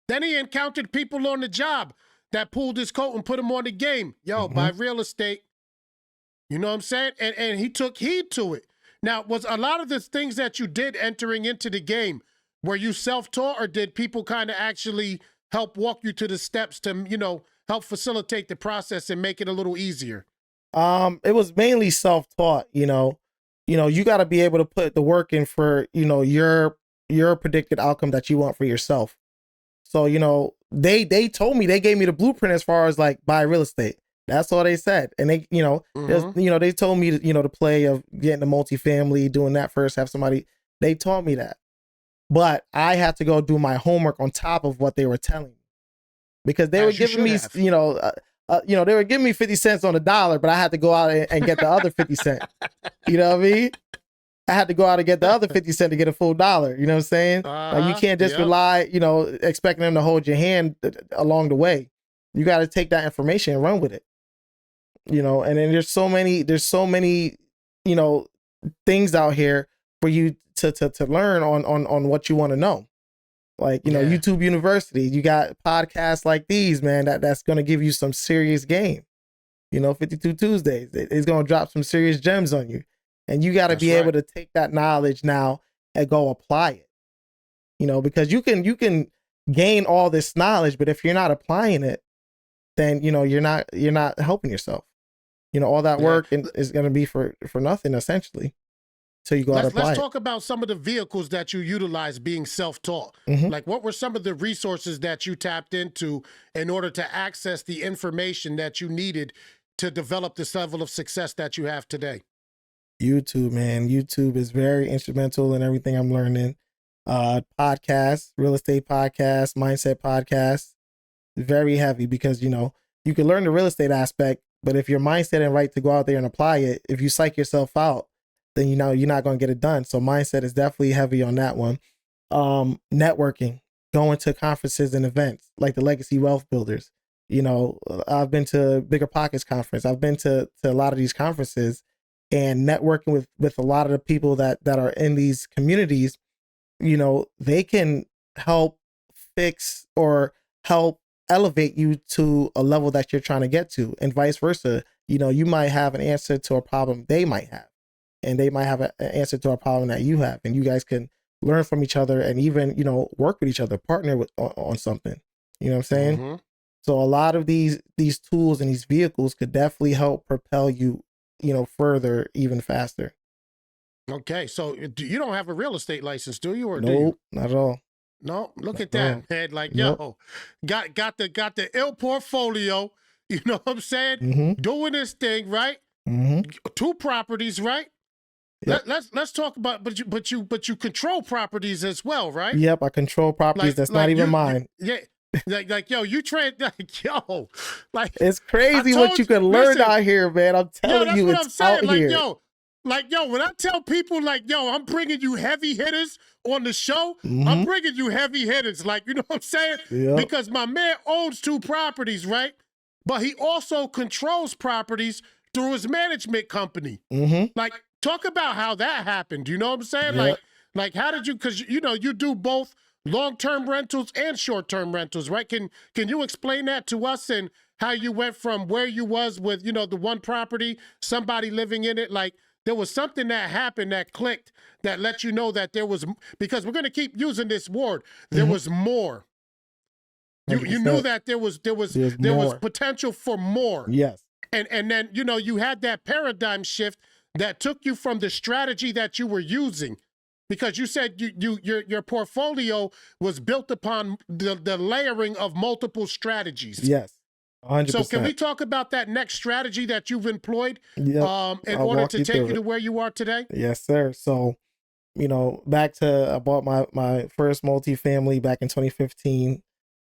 Then he encountered people on the job that pulled his coat and put him on the game. Yo, buy real estate. You know what I'm saying? And he took heed to it. Now, was a lot of the things that you did entering into the game, were you self-taught, or did people kind of actually help walk you to the steps to, you know, help facilitate the process and make it a little easier? It was mainly self-taught, you know. You got to be able to put the work in for, you know, your predicted outcome that you want for yourself. So, you know, they told me, they gave me the blueprint as far as like buy real estate. That's all they said. And they, you know, they told me to, you know, the play of getting a multifamily, doing that first, have somebody, they taught me that. But I had to go do my homework on top of what they were telling me, because they were giving me, you know, they were giving me 50 cents on the dollar, but I had to go out and get the other 50 cents. You know what I mean? I had to go out and get the other 50 cents to get a full dollar. You know what I'm saying? Like, you can't just rely, you know, expecting them to hold your hand along the way. You got to take that information and run with it. You know, and then there's so many, you know, things out here for you to learn on what you want to know. Like, you know, YouTube University, you got podcasts like these, man, that's going to give you some serious game. You know, 52 Tuesdays, it's going to drop some serious gems on you. And you got to be able to take that knowledge now and go apply it. You know, because you can gain all this knowledge, but if you're not applying it, then, you know, you're not helping yourself. You know, all that Yeah. work is going to be for nothing essentially. So you go out and apply Let's it. talk about some of the vehicles that you utilize being self-taught. Mhm. Like, what were some of the resources that you tapped into in order to access the information that you needed to develop this level of success that you have today? YouTube, man. YouTube is very instrumental in everything I'm learning. Podcasts, real estate podcasts, mindset podcasts, very heavy because, you know, you can learn the real estate aspect, but if your mindset ain't right to go out there and apply it, if you psych yourself out, then you know you're not going to get it done. So mindset is definitely heavy on that one. Networking, going to conferences and events like the Legacy Wealth Builders. You know, I've been to Bigger Pockets conference. I've been to a lot of these conferences, and networking with a lot of the people that are in these communities. You know, they can help fix or help elevate you to a level that you're trying to get to, and vice versa. You know, you might have an answer to a problem they might have, and they might have an answer to a problem that you have, and you guys can learn from each other and even, you know, work with each other, partner with on something. You know what I'm saying? Mm-hmm. So a lot of these tools and these vehicles could definitely help propel you, you know, further, even faster. Okay, so you don't have a real estate license, do you, or do you? Nope, not at all. No, look at Uh-uh. that, man. Like, Nope. yo, got the ill portfolio. You know what I'm saying? Mm-hmm. Doing this thing, right? Mm-hmm. 2 properties, right? Yep. Let's talk about, but you control properties as well, right? Yep, I control properties that's not even mine. Yeah, like yo, you trade like yo, like It's crazy I what told you can learn listen, out here, man. I'm yo, telling that's you, what I'm it's saying. out Like here. yo, when I tell people like yo, I'm bringing you heavy hitters on the show. I'm Mhm. bringing you heavy hitters, like, you know what I'm saying? Yep. Because my man owns 2 properties, right? But he also controls properties through his management company. Mm-hmm. Like, talk about how that happened. You know what I'm saying? Yep. Like how did you? Because you know you do both long-term rentals and short-term rentals, right? Can you explain that to us and how you went from where you was with, you know, the one property, somebody living in it, like there was something that happened that clicked that let you know that there was, because we're going to keep using this word, there was more. You knew that there was potential for more. Yes. And then, you know, you had that paradigm shift that took you from the strategy that you were using, because you said your portfolio was built upon the layering of multiple strategies. Yes. 100%. So can we talk about that next strategy that you've employed Yep. in I'll order walk to you take through you to it. where you are today? Yes, sir. So, you know, I bought my first multifamily back in 2015,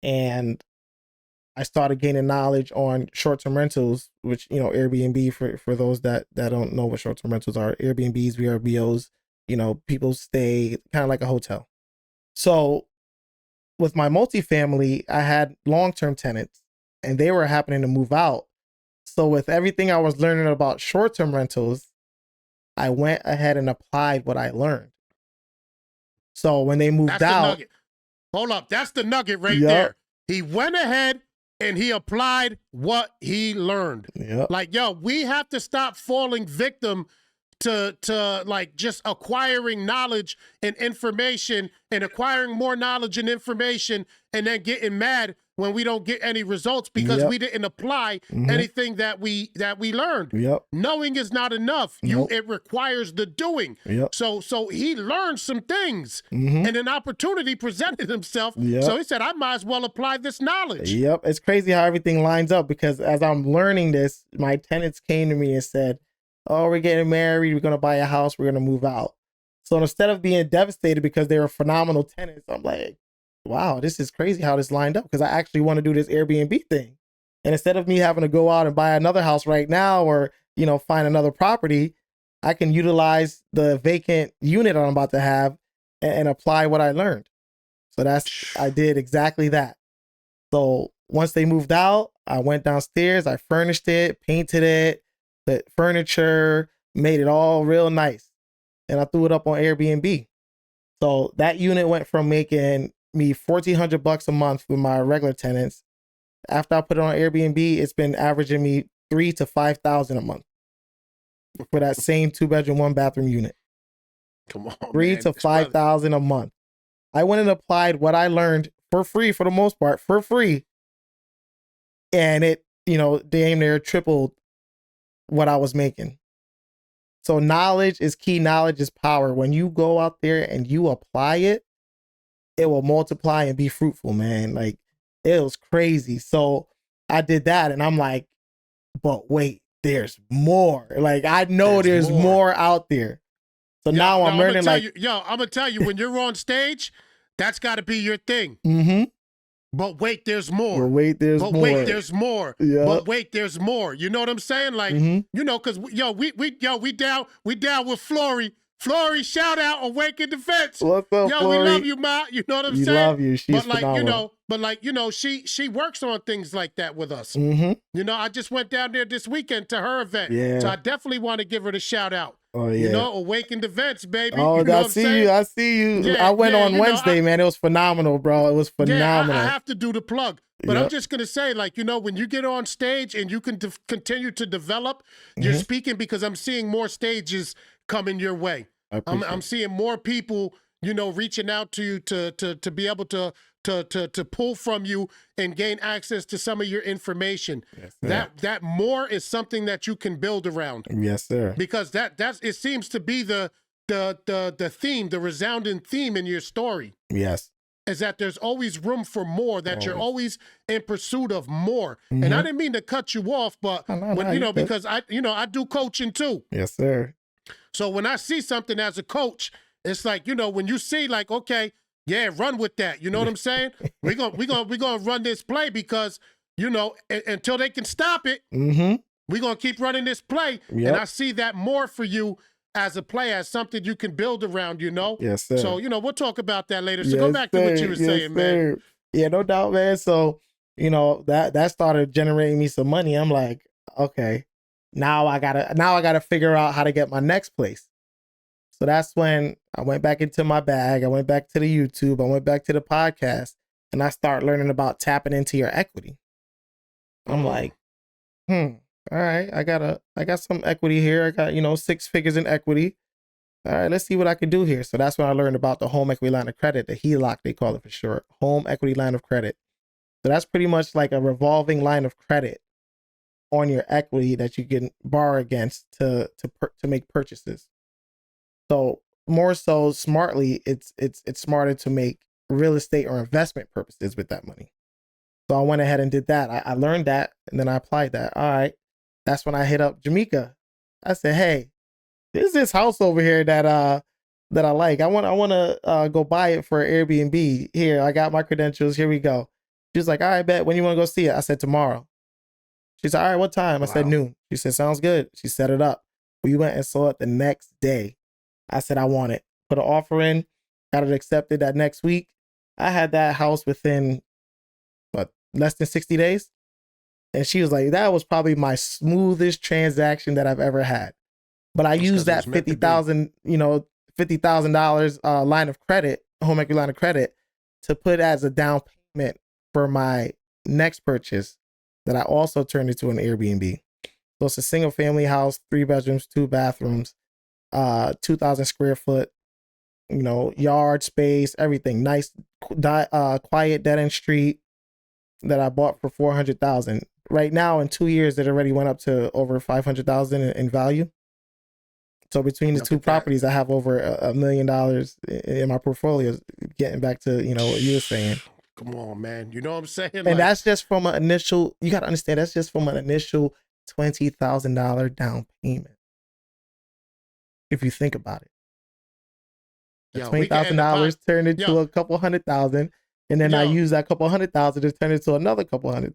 and I started gaining knowledge on short-term rentals, which, you know, Airbnb, for those that don't know what short-term rentals are. Airbnbs, VRBOs, you know, people stay kind of like a hotel. So with my multifamily, I had long-term tenants, and they were happening to move out. So with everything I was learning about short-term rentals, I went ahead and applied what I learned. So when they moved That's the out, nugget. Hold up. That's the nugget right Yup. there. He went ahead and he applied what he learned. Yep. Like, yo, we have to stop falling victim to like just acquiring knowledge and information and acquiring more knowledge and information and then getting mad when we don't get any results because Yep. we didn't apply Mhm. anything that we learned. Yep. Knowing is not enough. Nope. It requires the doing. Yep. So he learned some things, Mhm. and an opportunity presented himself. Yep. So he said, I might as well apply this knowledge. Yep. It's crazy how everything lines up, because as I'm learning this, my tenants came to me and said, "Oh, we're getting married. We're going to buy a house. We're going to move out." So instead of being devastated because they were phenomenal tenants, I'm like, wow, this is crazy how this lined up, because I actually want to do this Airbnb thing. And instead of me having to go out and buy another house right now, or, you know, find another property, I can utilize the vacant unit I'm about to have and apply what I learned. So I did exactly that. So once they moved out, I went downstairs, I furnished it, painted it, put furniture, made it all real nice. And I threw it up on Airbnb. So that unit went from making me $1,400 a month with my regular tenants. After I put it on Airbnb, it's been averaging me $3,000 to $5,000 a month for that same 2-bedroom, 1-bathroom unit. Come on, $3,000 to $5,000 a month. I went and applied what I learned for free, for the most part, for free. And it, you know, damn near tripled what I was making. So knowledge is key. Knowledge is power. When you go out there and you apply it, it will multiply and be fruitful, man. Like, it was crazy. So I did that and I'm like, but wait, there's more. Like, I know there's more out there. So now I'm learning, like, I'm gonna tell you, when you're on stage, that's got to be your thing. Mm-hmm. But wait, there's more. But wait, there's more. But wait, there's more. Yeah. But wait, there's more. You know what I'm saying? Like, you know, because we down with Flory. Flory, shout out, Awaken Defense. What's up, yo, Flory? We love you, Ma. You know what I'm saying? We love you. She's but like, phenomenal. She works on things like that with us. Mm-hmm. You know, I just went down there this weekend to her event. Yeah. So I definitely want to give her the shout out. Oh, yeah. You know, Awaken Defense, baby. Oh, you know I see you. I see you. Yeah, I went on you know, Wednesday, man. It was phenomenal, bro. It was phenomenal. Yeah, I have to do the plug. But I'm just going to say, like, you know, when you get on stage and you can continue to develop your speaking, because I'm seeing more stages coming your way. I'm seeing more people, you know, reaching out to you to be able to pull from you and gain access to some of your information. Yes, that more is something that you can build around. Yes, sir. Because that's it seems to be the theme, the resounding theme in your story. Yes. Is that there's always room for more, that you're always in pursuit of more. And I didn't mean to cut you off, but when, you know, because I do coaching too. Yes, sir. So when I see something as a coach, it's like, you know, when you see, like, okay, yeah, run with that. You know what I'm saying? We're gonna run this play because, you know, until they can stop it, we're gonna keep running this play. Yep. And I see that more for you as a play, as something you can build around, you know? Yes, sir. So, you know, we'll talk about that later. So go back to what you were saying, man. Yeah, no doubt, man. So, you know, that started generating me some money. I'm like, okay, now I gotta figure out how to get my next place. So that's when I went back into my bag. I went back to the YouTube. I went back to the podcast, and I start learning about tapping into your equity. I'm like, all right, I got some equity here. I got, you know, 6 figures in equity. All right, let's see what I can do here. So that's when I learned about the home equity line of credit, the HELOC, they call it for short, home equity line of credit. So that's pretty much like a revolving line of credit on your equity that you can borrow against to make purchases. So more so smartly, it's smarter to make real estate or investment purposes with that money. So I went ahead and did that. I learned that, and then I applied that. All right, that's when I hit up Jamaica. I said, hey, there's this house over here that I like. I want to go buy it for Airbnb. Here, I got my credentials. Here we go. She was like, all right, bet. When you want to go see it? I said, tomorrow. She said, all right, what time? I said, noon. She said, sounds good. She set it up. We went and saw it the next day. I said, I want it. Put an offer in, got it accepted that next week. I had that house within, less than 60 days? And she was like, that was probably my smoothest transaction that I've ever had. But I used that $50,000 line of credit, home equity line of credit, to put as a down payment for my next purchase that I also turned into an Airbnb. So it's a single family house, 3 bedrooms, 2 bathrooms, 2,000 square foot, you know, yard space, everything. Nice, quiet dead end street that I bought for $400,000. Right now, in 2 years, it already went up to over $500,000 in value. So between the two properties, I have over $1 million in my portfolio. Getting back to, you know, what you were saying. Come on, man. You know what I'm saying? And that's just from an initial, you got to understand, that's just from an initial $20,000 down payment. If you think about it. $20,000 turned into a couple $100,000. And then I use that couple $100,000 to turn into another couple $100,000.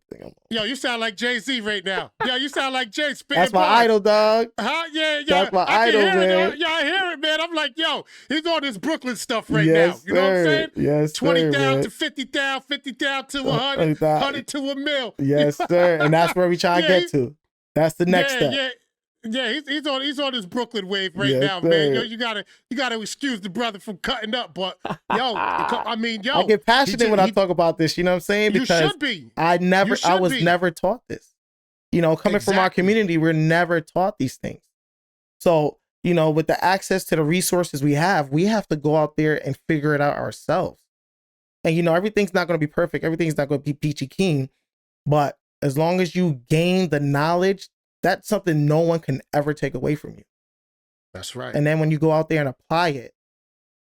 Yo, you sound like Jay-Z right now. Yo, you sound like Jay. That's my idol, dog. Yeah. That's my idol, man. Yeah, I hear it, man. I'm like, yo, he's on this Brooklyn stuff right now. You know what I'm saying? Yes, 20 sir, down to 50 down, 50 down to 100, 100 to $1 million. Yes, sir. And that's where we try to get to. That's the next step. Yeah, he's on his Brooklyn wave right now, sir. Man. Yo, you gotta excuse the brother from cutting up, but I get passionate when I talk about this. You know what I'm saying? Because you should be. I was never taught this. You know, coming from our community, we're never taught these things. So, you know, with the access to the resources we have to go out there and figure it out ourselves. And you know, everything's not going to be perfect. Everything's not going to be peachy keen, but as long as you gain the knowledge That's something no one can ever take away from you. That's right. And then when you go out there and apply it,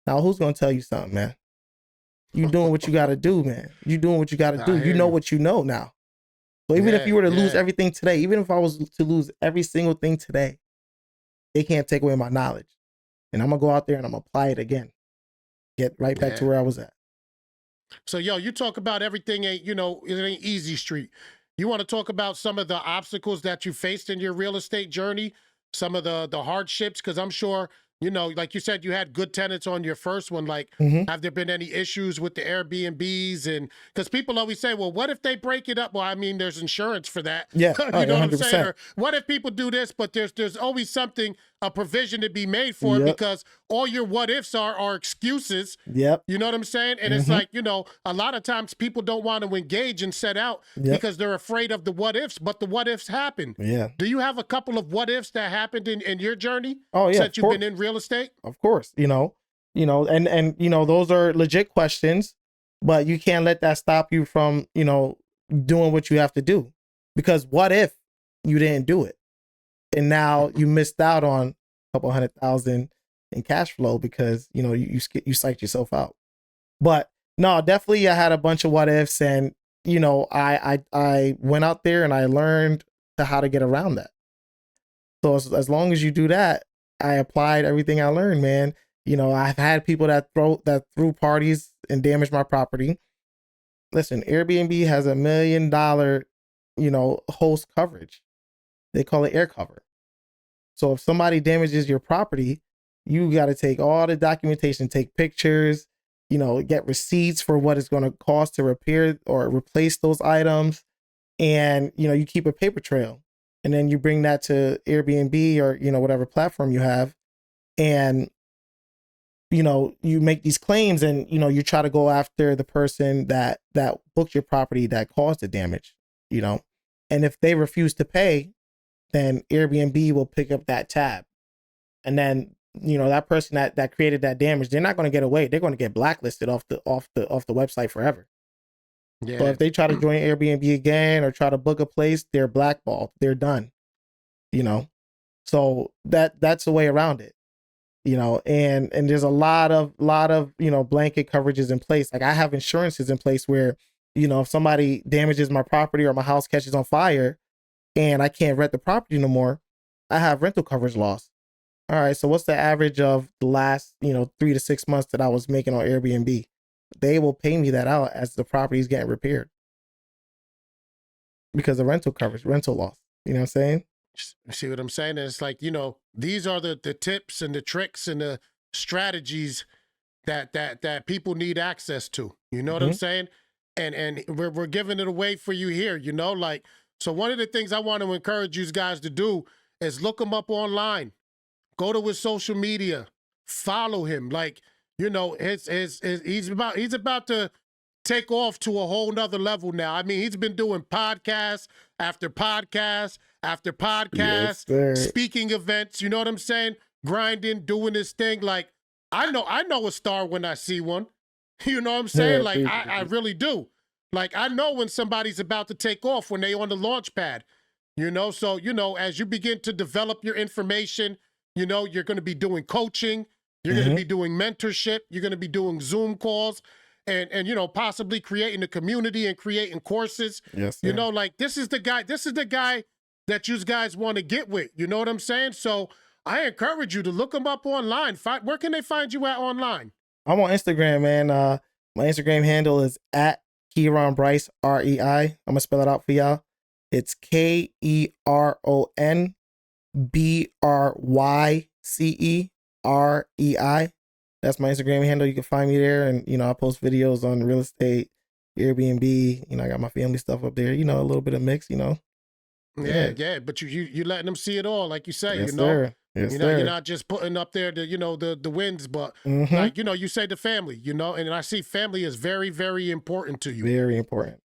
now who's gonna tell you something, man? You doing what you gotta do, man. You doing what you gotta do. You know what you know now. So even if you were to lose everything today, even if I was to lose every single thing today, they can't take away my knowledge. And I'm gonna go out there and I'm gonna apply it again. Get right back to where I was at. So, yo, you talk about everything ain't, it ain't easy street. You want to talk about some of the obstacles that you faced in your real estate journey, some of the hardships? Because I'm sure, like you said, you had good tenants on your first one. Like, have there been any issues with the Airbnbs? And because people always say, well, what if they break it up? Well, I mean, there's insurance for that. Yeah, you know what I'm saying? Or what if people do this? But there's always something, a provision to be made for it, because all your what ifs are excuses. Yep. You know what I'm saying? And it's like, a lot of times people don't want to engage and set out because they're afraid of the what ifs, but the what ifs happen. Yeah. Do you have a couple of what ifs that happened in your journey? Oh, yeah. Since you've been in real estate? Of course, and those are legit questions, but you can't let that stop you from, doing what you have to do. Because what if you didn't do it? And now you missed out on a couple $100,000 in cash flow because, you psyched yourself out. But no, definitely I had a bunch of what ifs, and, I went out there and I learned how to get around that. So as long as you do that, I applied everything I learned, man. I've had people that threw parties and damaged my property. Listen, Airbnb has $1 million, host coverage. They call it air cover. So if somebody damages your property, you got to take all the documentation, take pictures, get receipts for what it's going to cost to repair or replace those items. And, you keep a paper trail. And then you bring that to Airbnb or, whatever platform you have. And, you make these claims and, you try to go after the person that booked your property that caused the damage, And if they refuse to pay, then Airbnb will pick up that tab. And then, that person that created that damage, they're not going to get away. They're going to get blacklisted off the website forever. Yeah. So if they try to join Airbnb again or try to book a place, they're blackballed. They're done. So that's the way around it. And there's a lot of blanket coverages in place. Like I have insurances in place where, if somebody damages my property or my house catches on fire and I can't rent the property no more, I have rental coverage loss. All right. So what's the average of the last, 3 to 6 months that I was making on Airbnb? They will pay me that out as the property is getting repaired because of rental coverage, rental loss. You know what I'm saying? See what I'm saying? And it's like, these are the tips and the tricks and the strategies that people need access to. You know what I'm saying? And we're giving it away for you here, so one of the things I want to encourage you guys to do is look him up online, go to his social media, follow him. Like, he's about to take off to a whole nother level now. I mean, he's been doing podcast after podcast after podcast, speaking events, you know what I'm saying? Grinding, doing this thing. Like, I know a star when I see one. You know what I'm saying? Like, I really do. Like, I know when somebody's about to take off, when they on the launch pad, So, as you begin to develop your information, you're going to be doing coaching. You're going to be doing mentorship. You're going to be doing Zoom calls and possibly creating a community and creating courses. Yes, like this is the guy that you guys want to get with. You know what I'm saying? So I encourage you to look him up online. Where can they find you at online? I'm on Instagram, man. My Instagram handle is at Keron Bryce, REI. I'm going to spell it out for y'all. It's KeronBrycerei. That's my Instagram handle. You can find me there. And, I post videos on real estate, Airbnb. I got my family stuff up there, a little bit of mix, Yeah. But you letting them see it all, like you say, Yes, sir. Yes, sir. You're not just putting up there the wins, but like, you say the family, and I see family is very, very important to you. Very important.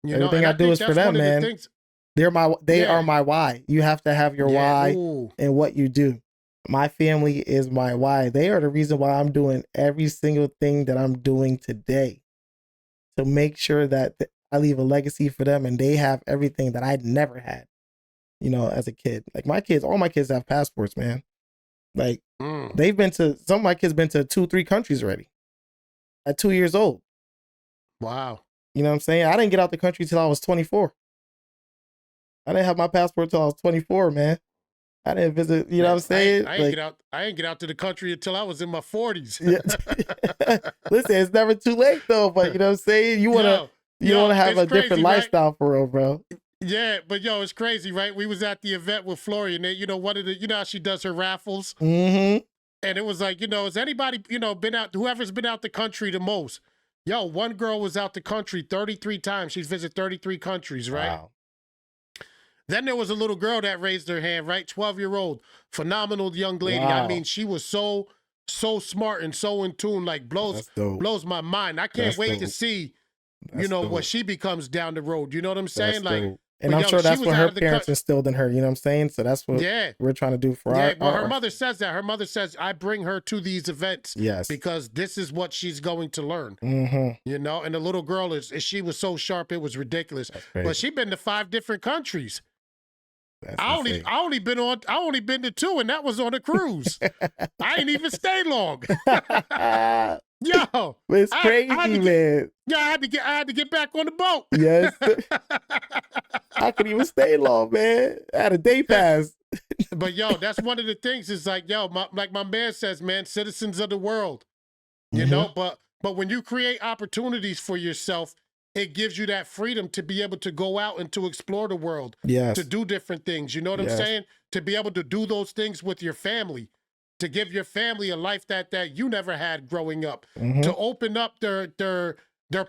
Everything I do is for them, man. They are my why. You have to have your why in what you do. My family is my why. They are the reason why I'm doing every single thing that I'm doing today to make sure that I leave a legacy for them and they have everything that I never had. you know, as a kid. Like my kids, all my kids have passports, man. Like they've been to, some of my kids been to 2-3 countries already at 2 years old. Wow. You know what I'm saying? I didn't get out the country till I was 24. I didn't have my passport till I was 24, man. I didn't visit, you know what I'm saying? I ain't get out to the country until I was in my 40s. Yeah. Listen, it's never too late though, but you know what I'm saying? You wanna have a different lifestyle for real, bro. Yeah, but yo, it's crazy, right? We was at the event with Florian. You know, you know how she does her raffles? Mm-hmm. And it was like, you know, has anybody, you know, been out, whoever's been out the country the most? Yo, one girl was out the country 33 times. She's visited 33 countries, right? Wow. Then there was a little girl that raised her hand, right? 12-year-old, phenomenal young lady. Wow. I mean, she was so smart and so in tune, like blows my mind. I can't wait to see, you know, what she becomes down the road. You know what I'm saying? Like, and I'm sure that's what her parents instilled in her. You know what I'm saying? So that's what we're trying to do for our. Well, her mother says that. Her mother says, I bring her to these events because this is what she's going to learn. Mm-hmm. You know, and the little girl she was so sharp, it was ridiculous. But she's been to 5 different countries. I only been to 2, and that was on a cruise. I ain't even stay long. Yo, it's crazy, man. Yeah, I had to get back on the boat. Yes, I couldn't even stay long, man. I had a day pass. But yo, that's one of the things. Is like, yo, like my man says, man, citizens of the world. You know, but when you create opportunities for yourself, it gives you that freedom to be able to go out and to explore the world, to do different things. You know what I'm saying? To be able to do those things with your family, to give your family a life that you never had growing up, to open up their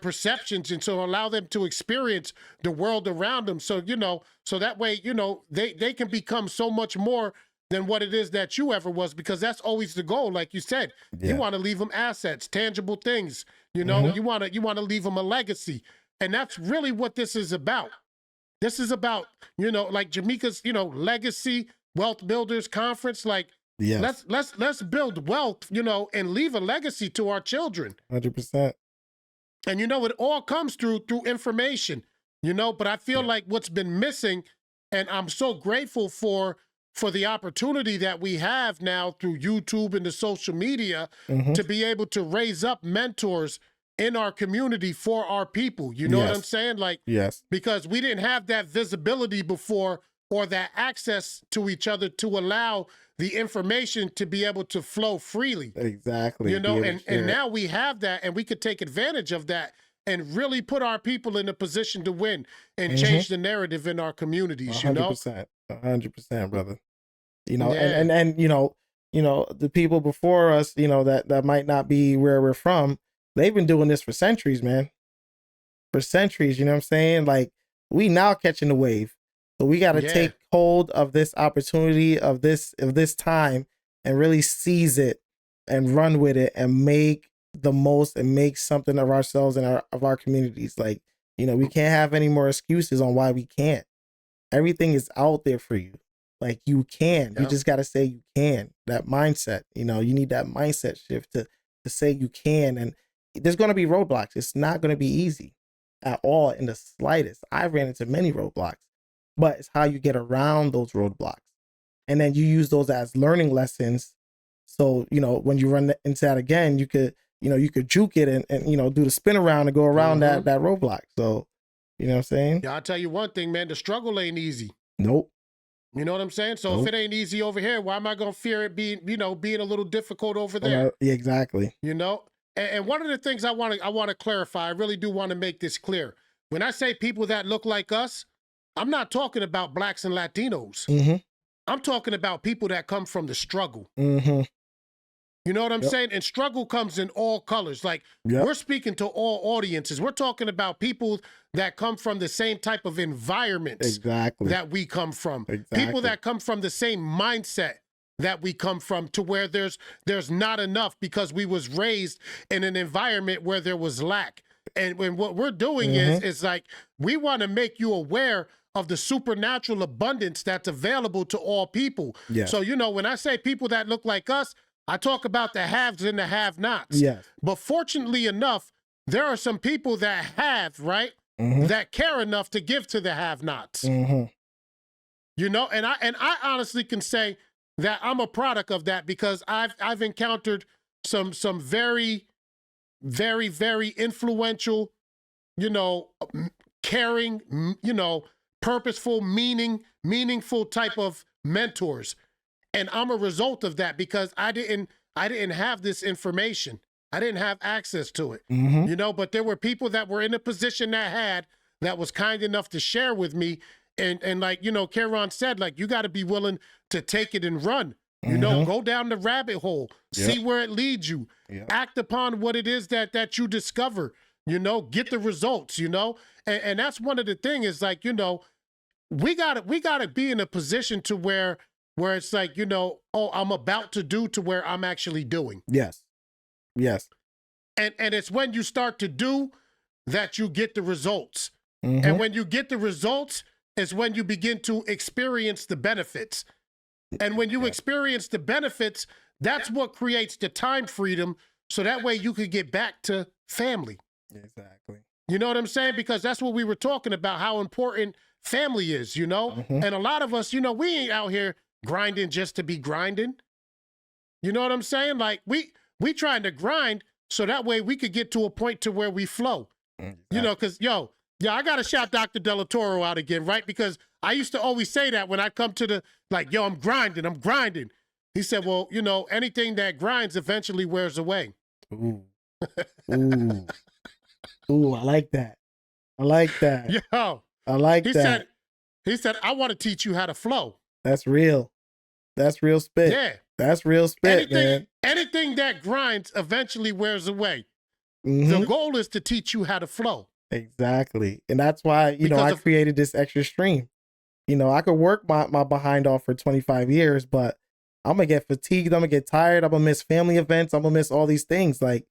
perceptions and to allow them to experience the world around them. So, you know, so that way, you know, they can become so much more than what it is that you ever was, because that's always the goal. Like you said, you want to leave them assets, tangible things. You know, you want to leave them a legacy. And that's really what this is about. This is about, you know, like Jamaica's, you know, legacy wealth builders conference. Like, let's build wealth, you know, and leave a legacy to our children. 100%. And, you know, it all comes through information, you know, but I feel like what's been missing, and I'm so grateful for the opportunity that we have now through YouTube and the social media to be able to raise up mentors in our community for our people. You know what I'm saying? Like, because we didn't have that visibility before, or that access to each other to allow the information to be able to flow freely. Exactly. You know, and now we have that, and we could take advantage of that and really put our people in a position to win and change the narrative in our communities. 100%, 100%, brother. You know, and you know, the people before us, you know, that might not be where we're from, they've been doing this for centuries, man. For centuries, you know what I'm saying? Like, we now catching the wave. So we got to take hold of this opportunity of this time and really seize it and run with it and make the most and make something of ourselves and of our communities. Like, you know, we can't have any more excuses on why we can't. Everything is out there for you. Like, you can. You just got to say you can. That mindset, you know, you need that mindset shift to say you can. And there's going to be roadblocks. It's not going to be easy at all in the slightest. I ran into many roadblocks, but it's how you get around those roadblocks. And then you use those as learning lessons. So, you know, when you run into that again, you could juke it and you know, do the spin around and go around that roadblock. So, you know what I'm saying? Yeah, I'll tell you one thing, man, the struggle ain't easy. Nope. You know what I'm saying? So if it ain't easy over here, why am I going to fear it being a little difficult over there? Yeah, exactly. You know? And one of the things I want to clarify, I really do want to make this clear. When I say people that look like us, I'm not talking about blacks and Latinos. I'm talking about people that come from the struggle. You know what I'm saying? And struggle comes in all colors. Like, we're speaking to all audiences. We're talking about people that come from the same type of environments that we come from. People that come from the same mindset that we come from, to where there's not enough because we was raised in an environment where there was lack. And when what we're doing is like, we want to make you aware of the supernatural abundance that's available to all people. So, you know, when I say people that look like us, I talk about the haves and the have-nots. But fortunately enough, there are some people that have, right, that care enough to give to the have-nots. You know, and I honestly can say that I'm a product of that because I've encountered some very, very, very influential, you know, caring, you know, purposeful, meaningful type of mentors. And I'm a result of that because I didn't have this information. I didn't have access to it. Mm-hmm. You know, but there were people that were in a position that was kind enough to share with me. And like, you know, Keron said, like, you got to be willing to take it and run. You know, go down the rabbit hole, see where it leads you, act upon what it is that you discover, you know, get the results, you know. And that's one of the things is like, you know, we gotta be in a position to where it's like, you know, oh, I'm about to do to where I'm actually doing. Yes. Yes. And it's when you start to do that you get the results. And when you get the results is when you begin to experience the benefits. And when you experience the benefits, that's what creates the time freedom. So that way you could get back to family. Exactly. You know what I'm saying? Because that's what we were talking about, how important family is, you know? And a lot of us, you know, we ain't out here grinding just to be grinding. You know what I'm saying? Like we trying to grind so that way we could get to a point to where we flow. You know, because, I got to shout Dr. Della Toro out again, right? Because I used to always say that when I come to the, like, yo, I'm grinding. He said, well, you know, anything that grinds eventually wears away. Ooh. Ooh. Ooh, I like that. I like that. Yo. I like that. He said, I want to teach you how to flow. That's real. That's real spit. Yeah. That's real spit, man. Anything that grinds eventually wears away. The goal is to teach you how to flow. Exactly. And that's why, you know, I created this extra stream. You know, I could work my behind off for 25 years, but I'm going to get fatigued. I'm going to get tired. I'm going to miss family events. I'm going to miss all these things. Like,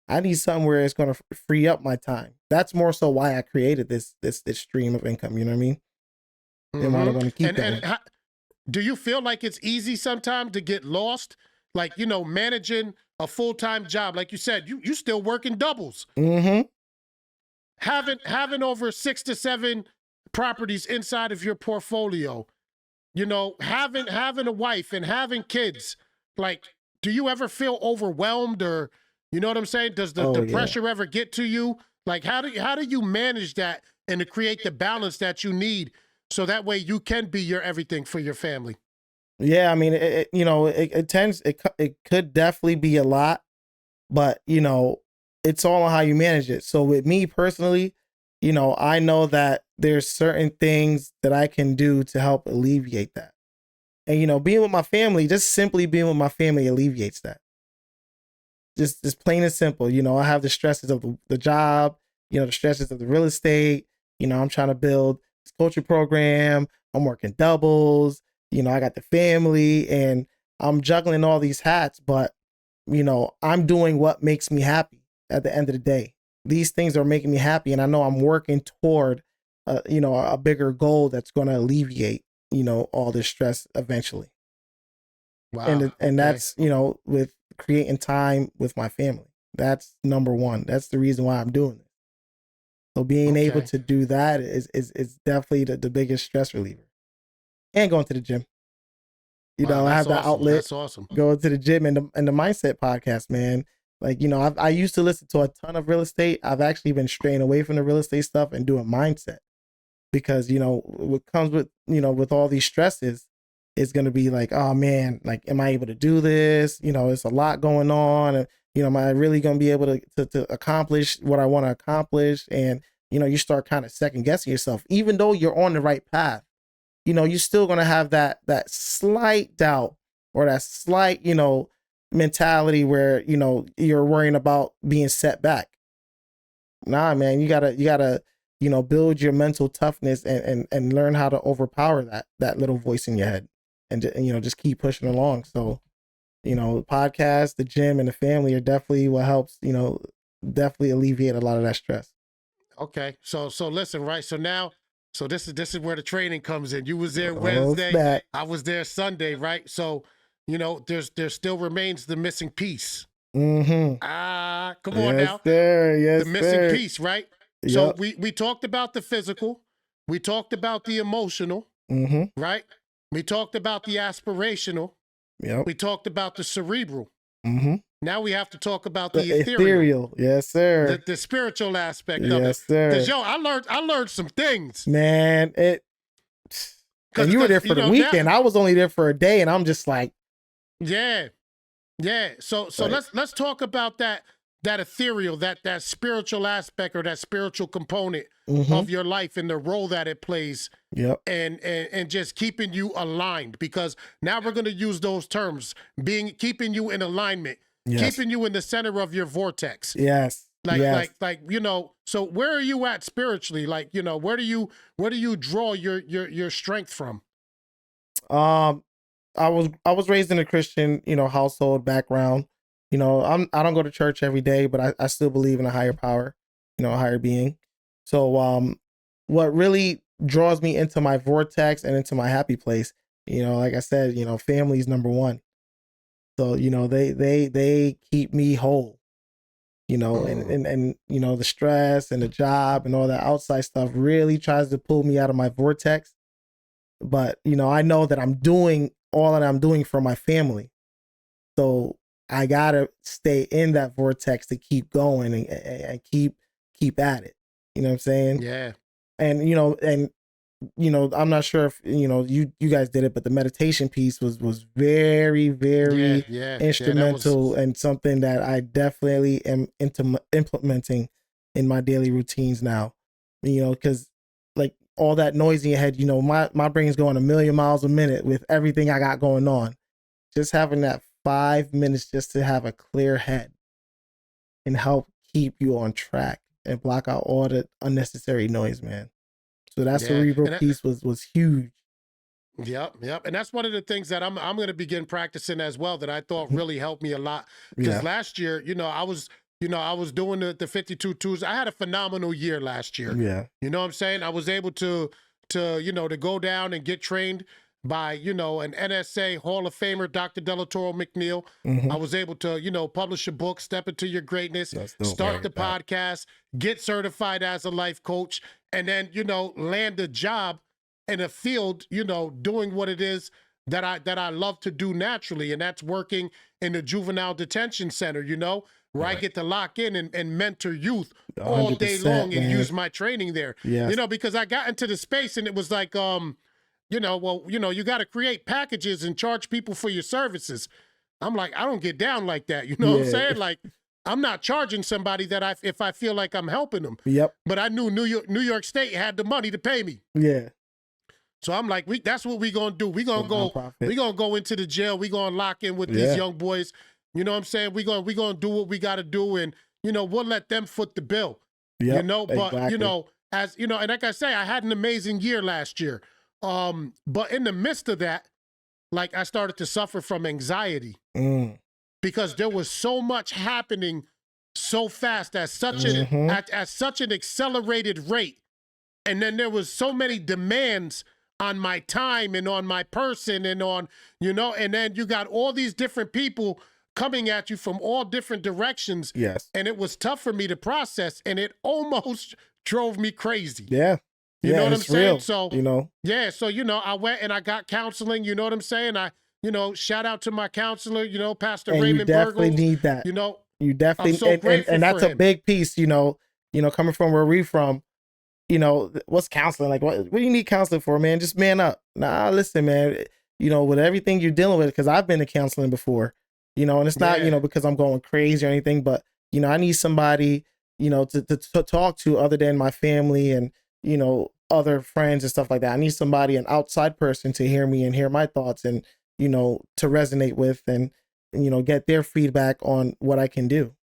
I need something where it's going to free up my time. That's more so why I created this stream of income. You know what I mean? And why I'm going to keep going. And do you feel like it's easy sometimes to get lost? Like, you know, managing a full-time job. Like you said, you still working doubles. Having over 6 to 7 properties inside of your portfolio, you know, having a wife and having kids, like, do you ever feel overwhelmed or, you know what I'm saying? Does the pressure ever get to you? Like, how do you manage that and to create the balance that you need so that way you can be your everything for your family? Yeah, I mean, it could definitely be a lot, but, you know, it's all on how you manage it. So with me personally, you know, I know that there's certain things that I can do to help alleviate that. And, you know, being with my family, just simply being with my family alleviates that. Just plain and simple. You know, I have the stresses of the job, you know, the stresses of the real estate. You know, I'm trying to build this coaching program. I'm working doubles. You know, I got the family and I'm juggling all these hats, but, you know, I'm doing what makes me happy at the end of the day. These things are making me happy. And I know I'm working toward, you know, a bigger goal that's going to alleviate, you know, all this stress eventually. Wow. And that's, you know, with creating time with my family. That's number one. That's the reason why I'm doing it. So being able to do that is definitely the biggest stress reliever. And going to the gym. You know, I have that outlet. That's awesome. Going to the gym and the Mindset podcast, man. Like, you know, I used to listen to a ton of real estate. I've actually been straying away from the real estate stuff and doing mindset. Because, you know, what comes with, you know, with all these stresses, it's going to be like, oh man, like, am I able to do this? You know, it's a lot going on. And, you know, am I really going to be able to accomplish what I want to accomplish? And, you know, you start kind of second guessing yourself, even though you're on the right path. You know, you're still going to have that slight doubt or that slight, you know, mentality where, you know, you're worrying about being set back. Nah, man, you gotta, you know, build your mental toughness and learn how to overpower that little voice in your head and, you know, just keep pushing along. So, you know, the podcast, the gym, and the family are definitely what helps, you know, definitely alleviate a lot of that stress. Okay. So listen, right. So this is where the training comes in. You was there Wednesday. I was there Sunday, right? So, you know, there still remains the missing piece. Come on now. Yes, the missing piece, right? Yep. So we talked about the physical. We talked about the emotional. Mm-hmm. right? We talked about the aspirational. Yep. We talked about the cerebral. Mm-hmm. Now we have to talk about The the ethereal. Yes, sir. The spiritual aspect of it. Yes, sir. Because yo, I learned some things. Man, and you were there for the weekend. I was only there for a day, and I'm just like, yeah. So right. let's talk about that ethereal, that spiritual aspect or that spiritual component of your life and the role that it plays. Yep. And just keeping you aligned, because now we're going to use those terms, keeping you in alignment, keeping you in the center of your vortex. Yes. Like you know, so where are you at spiritually? Like, you know, where do you draw your strength from? I was raised in a Christian, household background. I don't go to church every day, but I still believe in a higher power, a higher being. So what really draws me into my vortex and into my happy place, like I said, family is number one. So, they keep me whole, and the stress and the job and all that outside stuff really tries to pull me out of my vortex. But, I know that I'm doing all that I'm doing for my family. So I gotta stay in that vortex to keep going and keep at it. You know what I'm saying? Yeah. And I'm not sure if you guys did it, but the meditation piece was very, very instrumental and something that I definitely am implementing in my daily routines now. Because like all that noise in your head, my brain's going a million miles a minute with everything I got going on. Just having that 5 minutes just to have a clear head and help keep you on track and block out all the unnecessary noise, man. So that cerebral piece was huge. Yep. And that's one of the things that I'm going to begin practicing as well, that I thought really helped me a lot. Because last year, I was doing the 52 Tuesdays. I had a phenomenal year last year. Yeah. You know what I'm saying? I was able to go down and get trained by, an NSA Hall of Famer, Dr. Delatoro McNeil. I was able to, publish a book, Step Into Your Greatness, start the podcast, get certified as a life coach, and then, land a job in a field, doing what it is that I love to do naturally. And that's working in the juvenile detention center, where I get to lock in and mentor youth all day long and use my training there. Yes. Because I got into the space and it was like, you got to create packages and charge people for your services. I'm like, I don't get down like that. You know what I'm saying? Like, I'm not charging somebody that if I feel like I'm helping them. Yep. But I knew New York State had the money to pay me. Yeah. So I'm like, that's what we gonna do. We gonna go into the jail. We gonna lock in with these young boys. You know what I'm saying? We gonna do what we gotta do, and we'll let them foot the bill. Yep, But exactly. as and like I say, I had an amazing year last year. But in the midst of that, like, I started to suffer from anxiety because there was so much happening so fast at such at such an accelerated rate. And then there was so many demands on my time and on my person and on, and then you got all these different people coming at you from all different directions. Yes. And it was tough for me to process, and it almost drove me crazy. Yeah. You know what I'm saying? Real, so, so, I went and I got counseling, you know what I'm saying? I, shout out to my counselor, Pastor and Raymond you definitely Burgos. need that. You definitely, I'm so grateful and that's for a him. big piece, coming from where we from, what's counseling? Like, what do you need counseling for, man? Just man up. Nah, listen, man, with everything you're dealing with, because I've been to counseling before, and it's not, because I'm going crazy or anything, but, I need somebody, to talk to other than my family and, other friends and stuff like that. I need somebody, an outside person, to hear me and hear my thoughts and, to resonate with and, get their feedback on what I can do.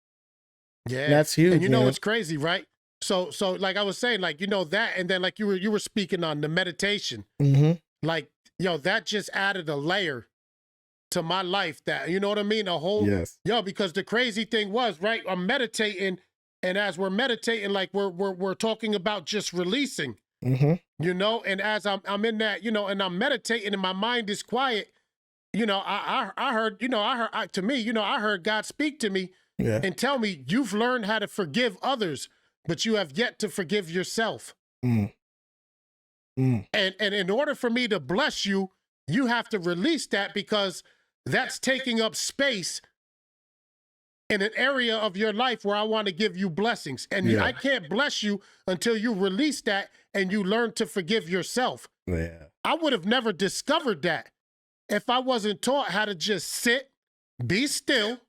Yeah. And that's huge. And it's crazy, right? So like I was saying, like, that, and then like you were speaking on the meditation, like, that just added a layer to my life that, you know what I mean? Because the crazy thing was, right, I'm meditating, and as we're meditating, like we're talking about just releasing, and as I'm in that, and I'm meditating and my mind is quiet, I heard God speak to me and tell me, you've learned how to forgive others, but you have yet to forgive yourself. And in order for me to bless you, you have to release that, because that's taking up space in an area of your life where I want to give you blessings. And I can't bless you until you release that and you learn to forgive yourself. Yeah. I would have never discovered that if I wasn't taught how to just sit, be still,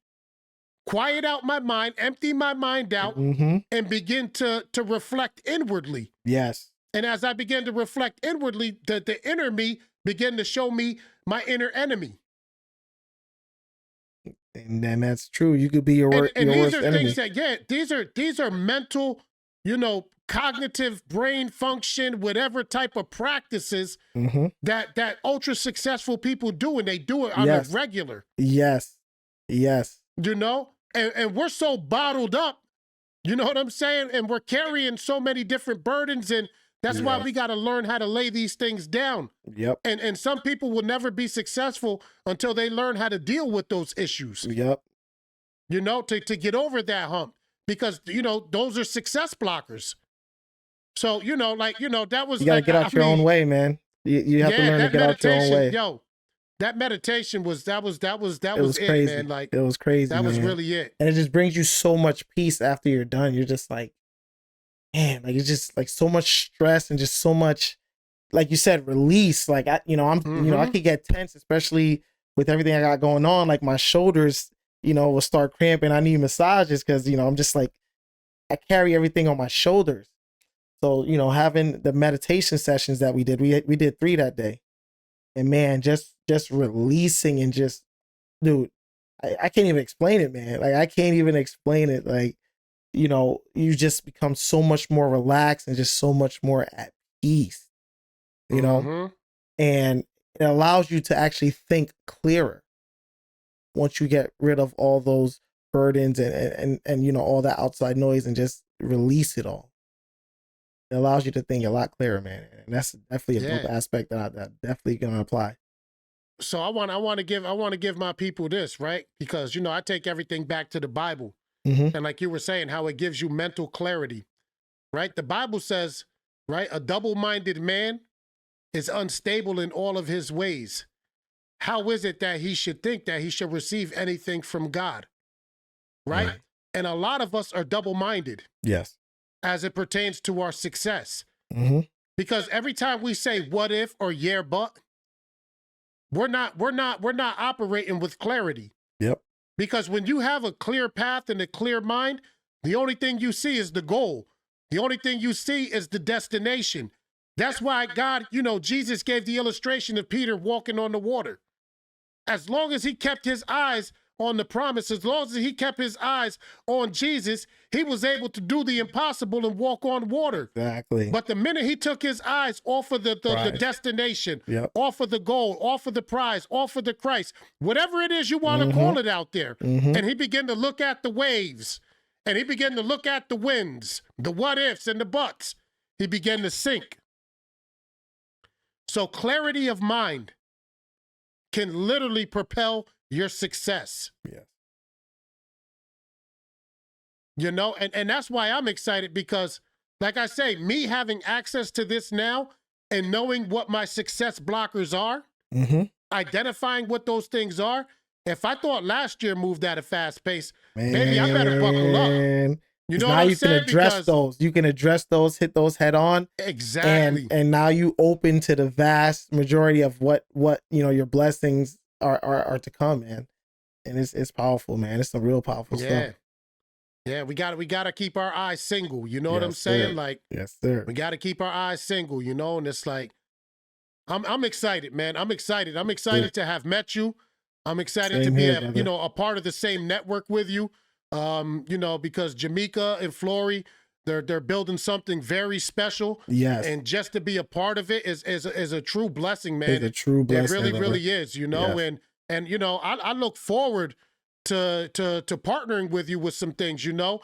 quiet out my mind, empty my mind out, and begin to reflect inwardly. Yes. And as I began to reflect inwardly, the inner me began to show me my inner enemy. And then that's true. You could be your worst enemy. And these are things that, these are mental, cognitive brain function, whatever type of practices that ultra successful people do, and they do it on a regular. Yes. Yes. And we're so bottled up, you know what I'm saying? And we're carrying so many different burdens, and that's why we got to learn how to lay these things down. Yep. And some people will never be successful until they learn how to deal with those issues. Yep. To get over that hump, because, those are success blockers. So, that was, you got to get out your own way, man. You have to learn to get out your own way. Yo, that meditation was it, crazy, man. Like, it was crazy. That was really it. And it just brings you so much peace after you're done. You're just like, man, like, it's just like so much stress and just so much, like you said, release. Like, I could get tense, especially with everything I got going on. Like, my shoulders, will start cramping. I need massages because, I'm just like, I carry everything on my shoulders. So, having the meditation sessions that we did 3 that day. And man, just releasing and just, dude, I can't even explain it, man. Like, I can't even explain it. Like, you just become so much more relaxed and just so much more at peace, and it allows you to actually think clearer once you get rid of all those burdens and all that outside noise and just release it all. It allows you to think a lot clearer, man. And that's definitely a dope aspect that definitely gonna apply. So I want to give my people this, right? Because, I take everything back to the Bible. And like you were saying, how it gives you mental clarity, right? The Bible says, right, a double-minded man is unstable in all of his ways. How is it that he should think that he should receive anything from God, right? And a lot of us are double-minded. Yes. As it pertains to our success. Because every time we say what if or yeah, but, we're not operating with clarity. Yep. Because when you have a clear path and a clear mind, the only thing you see is the goal. The only thing you see is the destination. That's why God, Jesus gave the illustration of Peter walking on the water. As long as he kept his eyes on the promise, as long as he kept his eyes on Jesus, he was able to do the impossible and walk on water. Exactly. But the minute he took his eyes off of the destination, off of the goal, off of the prize, off of the Christ, whatever it is you want to call it out there, and he began to look at the waves, and he began to look at the winds, the what ifs and the buts, he began to sink. So clarity of mind can literally propel your success. Yes. And that's why I'm excited, because, like I say, me having access to this now and knowing what my success blockers are, identifying what those things are. If I thought last year moved at a fast pace, baby, I better buckle up. You know what I'm saying? You can address those. You can address those, hit those head on. Exactly. And now you open to the vast majority of what your blessings are to come, man. And it's powerful, man. It's some real powerful stuff. Yeah, we gotta keep our eyes single. You know what I'm saying? Sir. Like, yes, sir. We gotta keep our eyes single, and it's like, I'm excited, man. I'm excited. I'm excited to have met you. I'm excited to be a part of the same network with you. Because Jamaica and Flory, they're building something very special. Yes. And just to be a part of it is a true blessing, man. It's a true blessing. It really is, Yes. And I look forward to partnering with you with some things, because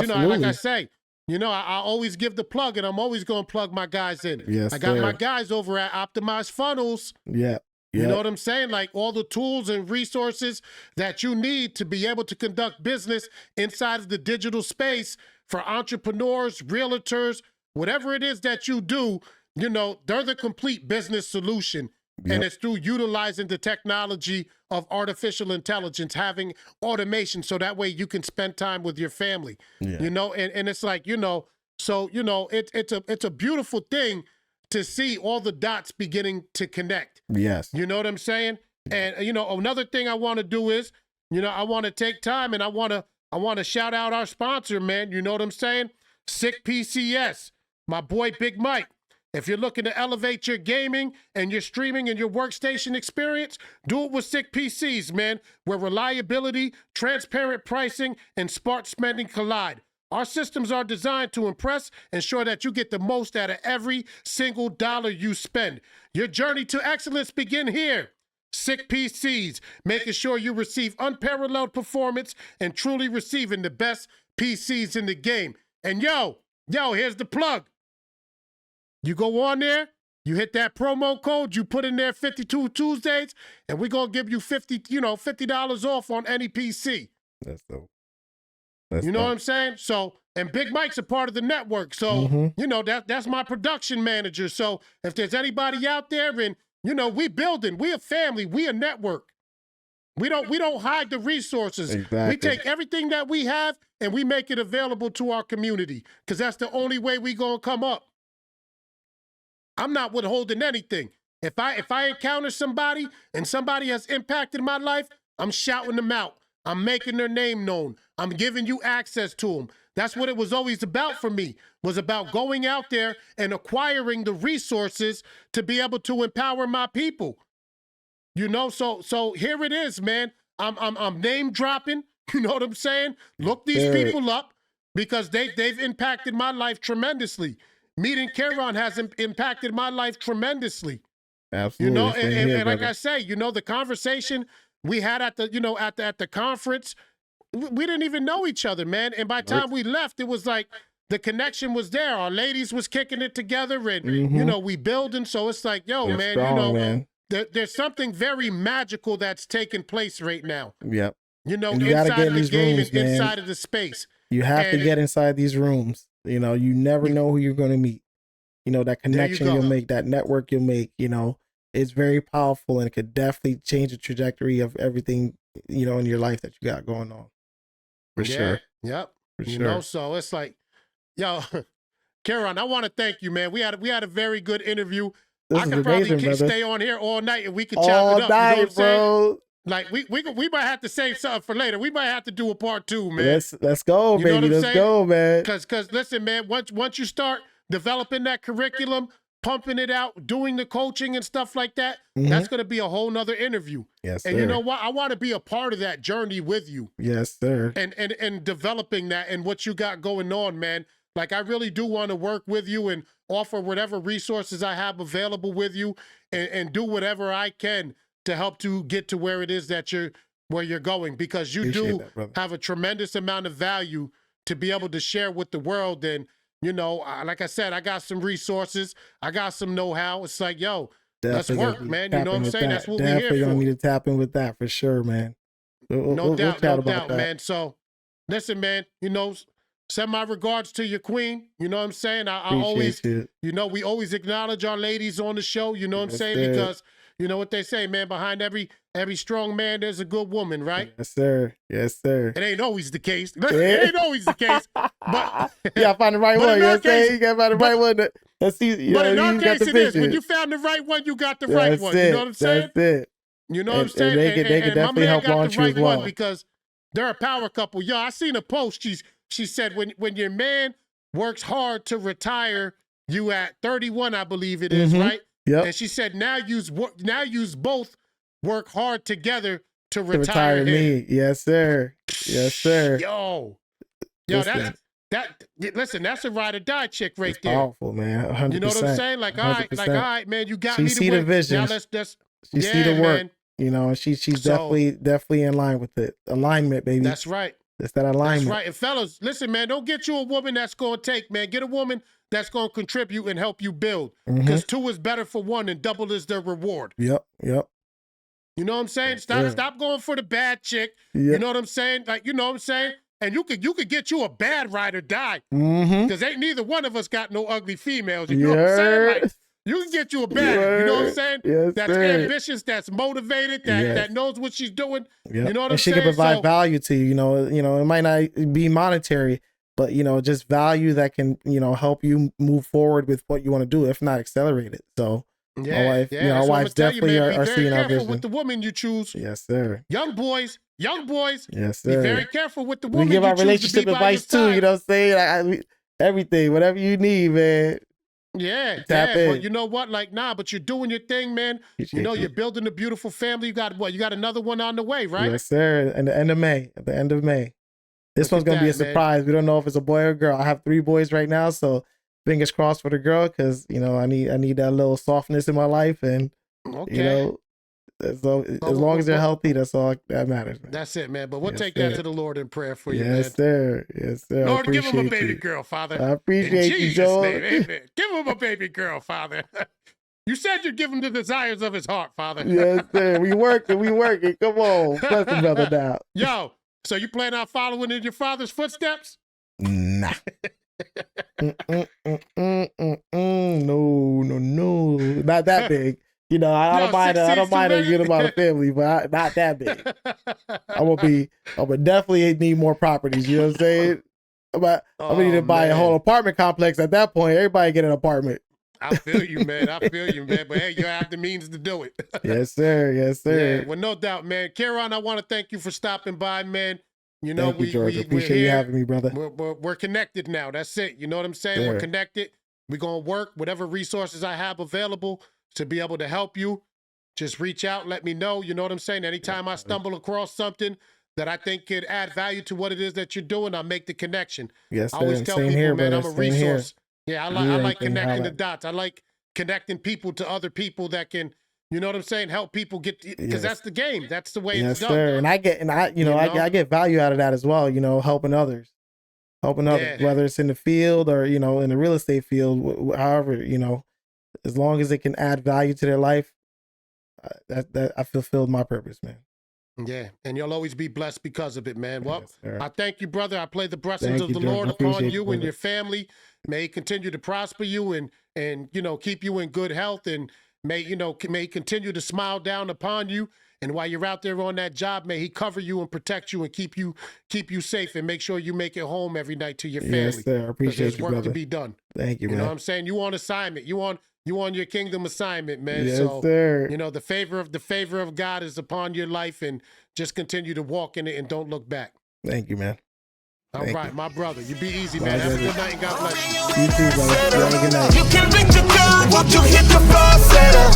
like I say, I always give the plug, and I'm always going to plug my guys in. Yes, I got sir. my guys over at Optimized Funnels. Yeah. You know what I'm saying? Like, all the tools and resources that you need to be able to conduct business inside of the digital space for entrepreneurs, realtors, whatever it is that you do, you know, they're the complete business solution. And it's through utilizing the technology of artificial intelligence, having automation, so that way you can spend time with your family. You know, and it's like, you know, so, you know, it's a beautiful thing to see all the dots beginning to connect. Yes. You know what I'm saying? And, you know, another thing I want to do is, you know, I want to take time and I want to shout out our sponsor, man. You know what I'm saying? Sick PCS, my boy Big Mike. If you're looking to elevate your gaming and your streaming and your workstation experience, do it with Sick PCs, man, where reliability, transparent pricing, and smart spending collide. Our systems are designed to impress, ensure that you get the most out of every single dollar you spend. Your journey to excellence begin here. Sick PCs, making sure you receive unparalleled performance and truly receiving the best PCs in the game. And yo, here's the plug. You go on there, you hit that promo code, you put in there 52 Tuesdays, and we're going to give you $50 off on any PC. That's dope. You know what I'm saying? So, and Big Mike's a part of the network. So, you know, that's my production manager. So if there's anybody out there and, you know, we building, we a family, we a network. We don't hide the resources. Exactly. We take everything that we have and we make it available to our community because that's the only way we going to come up. I'm not withholding anything. If I encounter somebody and somebody has impacted my life, I'm shouting them out. I'm making their name known. I'm giving you access to them. That's what it was always about for me, was about going out there and acquiring the resources to be able to empower my people. You know, so here it is, man. I'm name dropping. You know what I'm saying? Look these people up because they've impacted my life tremendously. Meeting Keron has impacted my life tremendously. Absolutely. You know, and like I say, you know, the conversation we had at the conference, we didn't even know each other, man. And by the time we left, it was like the connection was there. Our ladies was kicking it together, and you know, we building. So it's like, yo, man, strong, you know, man. There's something very magical that's taking place right now. Yep. You know, and you gotta inside get of in the these game rooms, and man. inside of the space. You have to get inside these rooms. You know, you never know who you're going to meet. You know, that connection you'll make, that network you'll make, you know, it's very powerful and it could definitely change the trajectory of everything, you know, in your life that you got going on. For sure. Yep. For you sure. know, so it's like, yo, Keron, I want to thank you, man. We had a very good interview. This I is could amazing, probably brother. stay on here all night and we could All chop it up. night, you know what I'm bro. saying? Like we might have to save something for later. We might have to do a part 2, man. Let's go, You know what baby. I'm Let's saying? go, man. Cause listen, man, once you start developing that curriculum, pumping it out, doing the coaching and stuff like that, that's gonna be a whole nother interview. Yes, and sir. you know what? I want to be a part of that journey with you. Yes, sir. And developing that and what you got going on, man. Like I really do want to work with you and offer whatever resources I have available with you and do whatever I can to help to get to where it is that where you're going, because you do have a tremendous amount of value to be able to share with the world. And, you know, like I said, I got some resources. I got some know-how. It's like, yo, let's work, man. You know what I'm saying? That's what we're here for. Definitely gonna need to tap in with that for sure, man. No doubt, man. So, listen, man, you know, send my regards to your queen. You know what I'm saying? I always, you know, we always acknowledge our ladies on the show. You know what I'm saying? Because you know what they say, man, behind every strong man, there's a good woman, right? Yes, sir. Yes, sir. It ain't always the case. It ain't always the case. But you gotta find the right one. You know what I'm saying? You gotta find the right one. Let's see. But in our case, it is. When you found the right one, you got the right one. You know what I'm saying? That's it. You know what I'm saying? They can definitely help launch you as well. Because they're a power couple. Yo, I seen a post. She said when your man works hard to retire you at 31, I believe it is, right? Yep. And she said now use both work hard together to retire me. Yes, sir. Yes, sir. Yo, listen. Listen, that's a ride or die chick right there. Powerful, man. 100%. You know what I'm saying? Like, all right, man, you got me to see the vision. Now let's she see the work. Man. You know, and she's definitely in line with it. Alignment, baby. That's right. It's that alignment. That's right. And fellas, listen, man, don't get you a woman that's going to take, man. Get a woman that's going to contribute and help you build. Because 2 is better for 1 and double is the reward. Yep. You know what I'm saying? Stop going for the bad chick. Yep. You know what I'm saying? Like, you know what I'm saying? And you could get you a bad ride or die. Mm-hmm. Because ain't neither one of us got no ugly females. You know what I'm saying? Like, you can get you a bad, you know what I'm saying? Yes, that's sir. ambitious, that's motivated, that knows what she's doing. Yep. You know what I'm saying? And she can provide value to you. You know, it might not be monetary, but just value that can, help you move forward with what you want to do, if not accelerate it. So my wife, our wives definitely are seeing our vision. With the woman you choose. Yes, sir. Young boys. Yes, Be sir. very careful with the woman we give you our choose relationship to be advice too. You know what I'm saying? Everything, whatever you need, man. Yeah, Tap in. But you know what? Like, but you're doing your thing, man. You're building a beautiful family. You got what? You got another one on the way, right? Yes, sir. At the end of May. This one's gonna be a surprise. Man. We don't know if it's a boy or a girl. I have 3 boys right now, so fingers crossed for the girl, because I need that little softness in my life, and as long as they're healthy, that's all that matters, man. That's it, man. But we'll take that to the Lord in prayer for you, man. Yes, sir. Yes, sir. Lord, give him a baby girl, Father. I appreciate you, Joe. Amen. Give him a baby girl, Father. You said you'd give him the desires of his heart, Father. Yes, sir. We working. Come on. Bless the brother now. Yo, so you plan on following in your father's footsteps? Nah. No. Not that big. I don't mind a good amount of family, but not that big. I would definitely need more properties. You know what I'm saying? But I'm gonna need to buy a whole apartment complex at that point. Everybody get an apartment. I feel you, man. But hey, you have the means to do it. Yes, sir. Yeah, well, no doubt, man. Keron, I want to thank you for stopping by, man. Thank you, George. Appreciate you having me, brother. We're connected now. That's it. You know what I'm saying? Sure. We're connected. We're gonna work whatever resources I have available to be able to help you. Just reach out, let me know. You know what I'm saying? Anytime I stumble across something that I think could add value to what it is that you're doing, I'll make the connection. Yes, sir. I always tell Same people, here, man, brother. I'm a resource. Yeah, I like connecting the dots. dots. I like connecting people to other people that can, you know what I'm saying, help people get, because that's the game. That's the way it's done. Yes, sir. And I get value out of that as well, helping others. Whether it's in the field or, in the real estate field, however, as long as it can add value to their life, that I fulfilled my purpose, man. Yeah, and you'll always be blessed because of it, man. Well, yes, I thank you, brother. I pray the blessings of the Lord upon you and your family. May he continue to prosper you and keep you in good health, and may he continue to smile down upon you. And while you're out there on that job, may he cover you and protect you and keep you safe, and make sure you make it home every night to your family. Yes, sir. I appreciate you, brother. There's work to be done. Thank you, man. You know what I'm saying? You on assignment. You on your kingdom assignment, man. Yes, so, sir. The favor of God is upon your life, and just continue to walk in it and don't look back. Thank you, man. All right, my brother. You be easy, man. Have a good night and God bless you. You too, brother. Have a good night. You can reach your goal, won't you hit the floor, setter?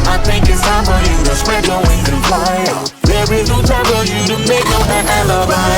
I think it's time for you to spread your wings and fly out. There is no time for you to make no alibi.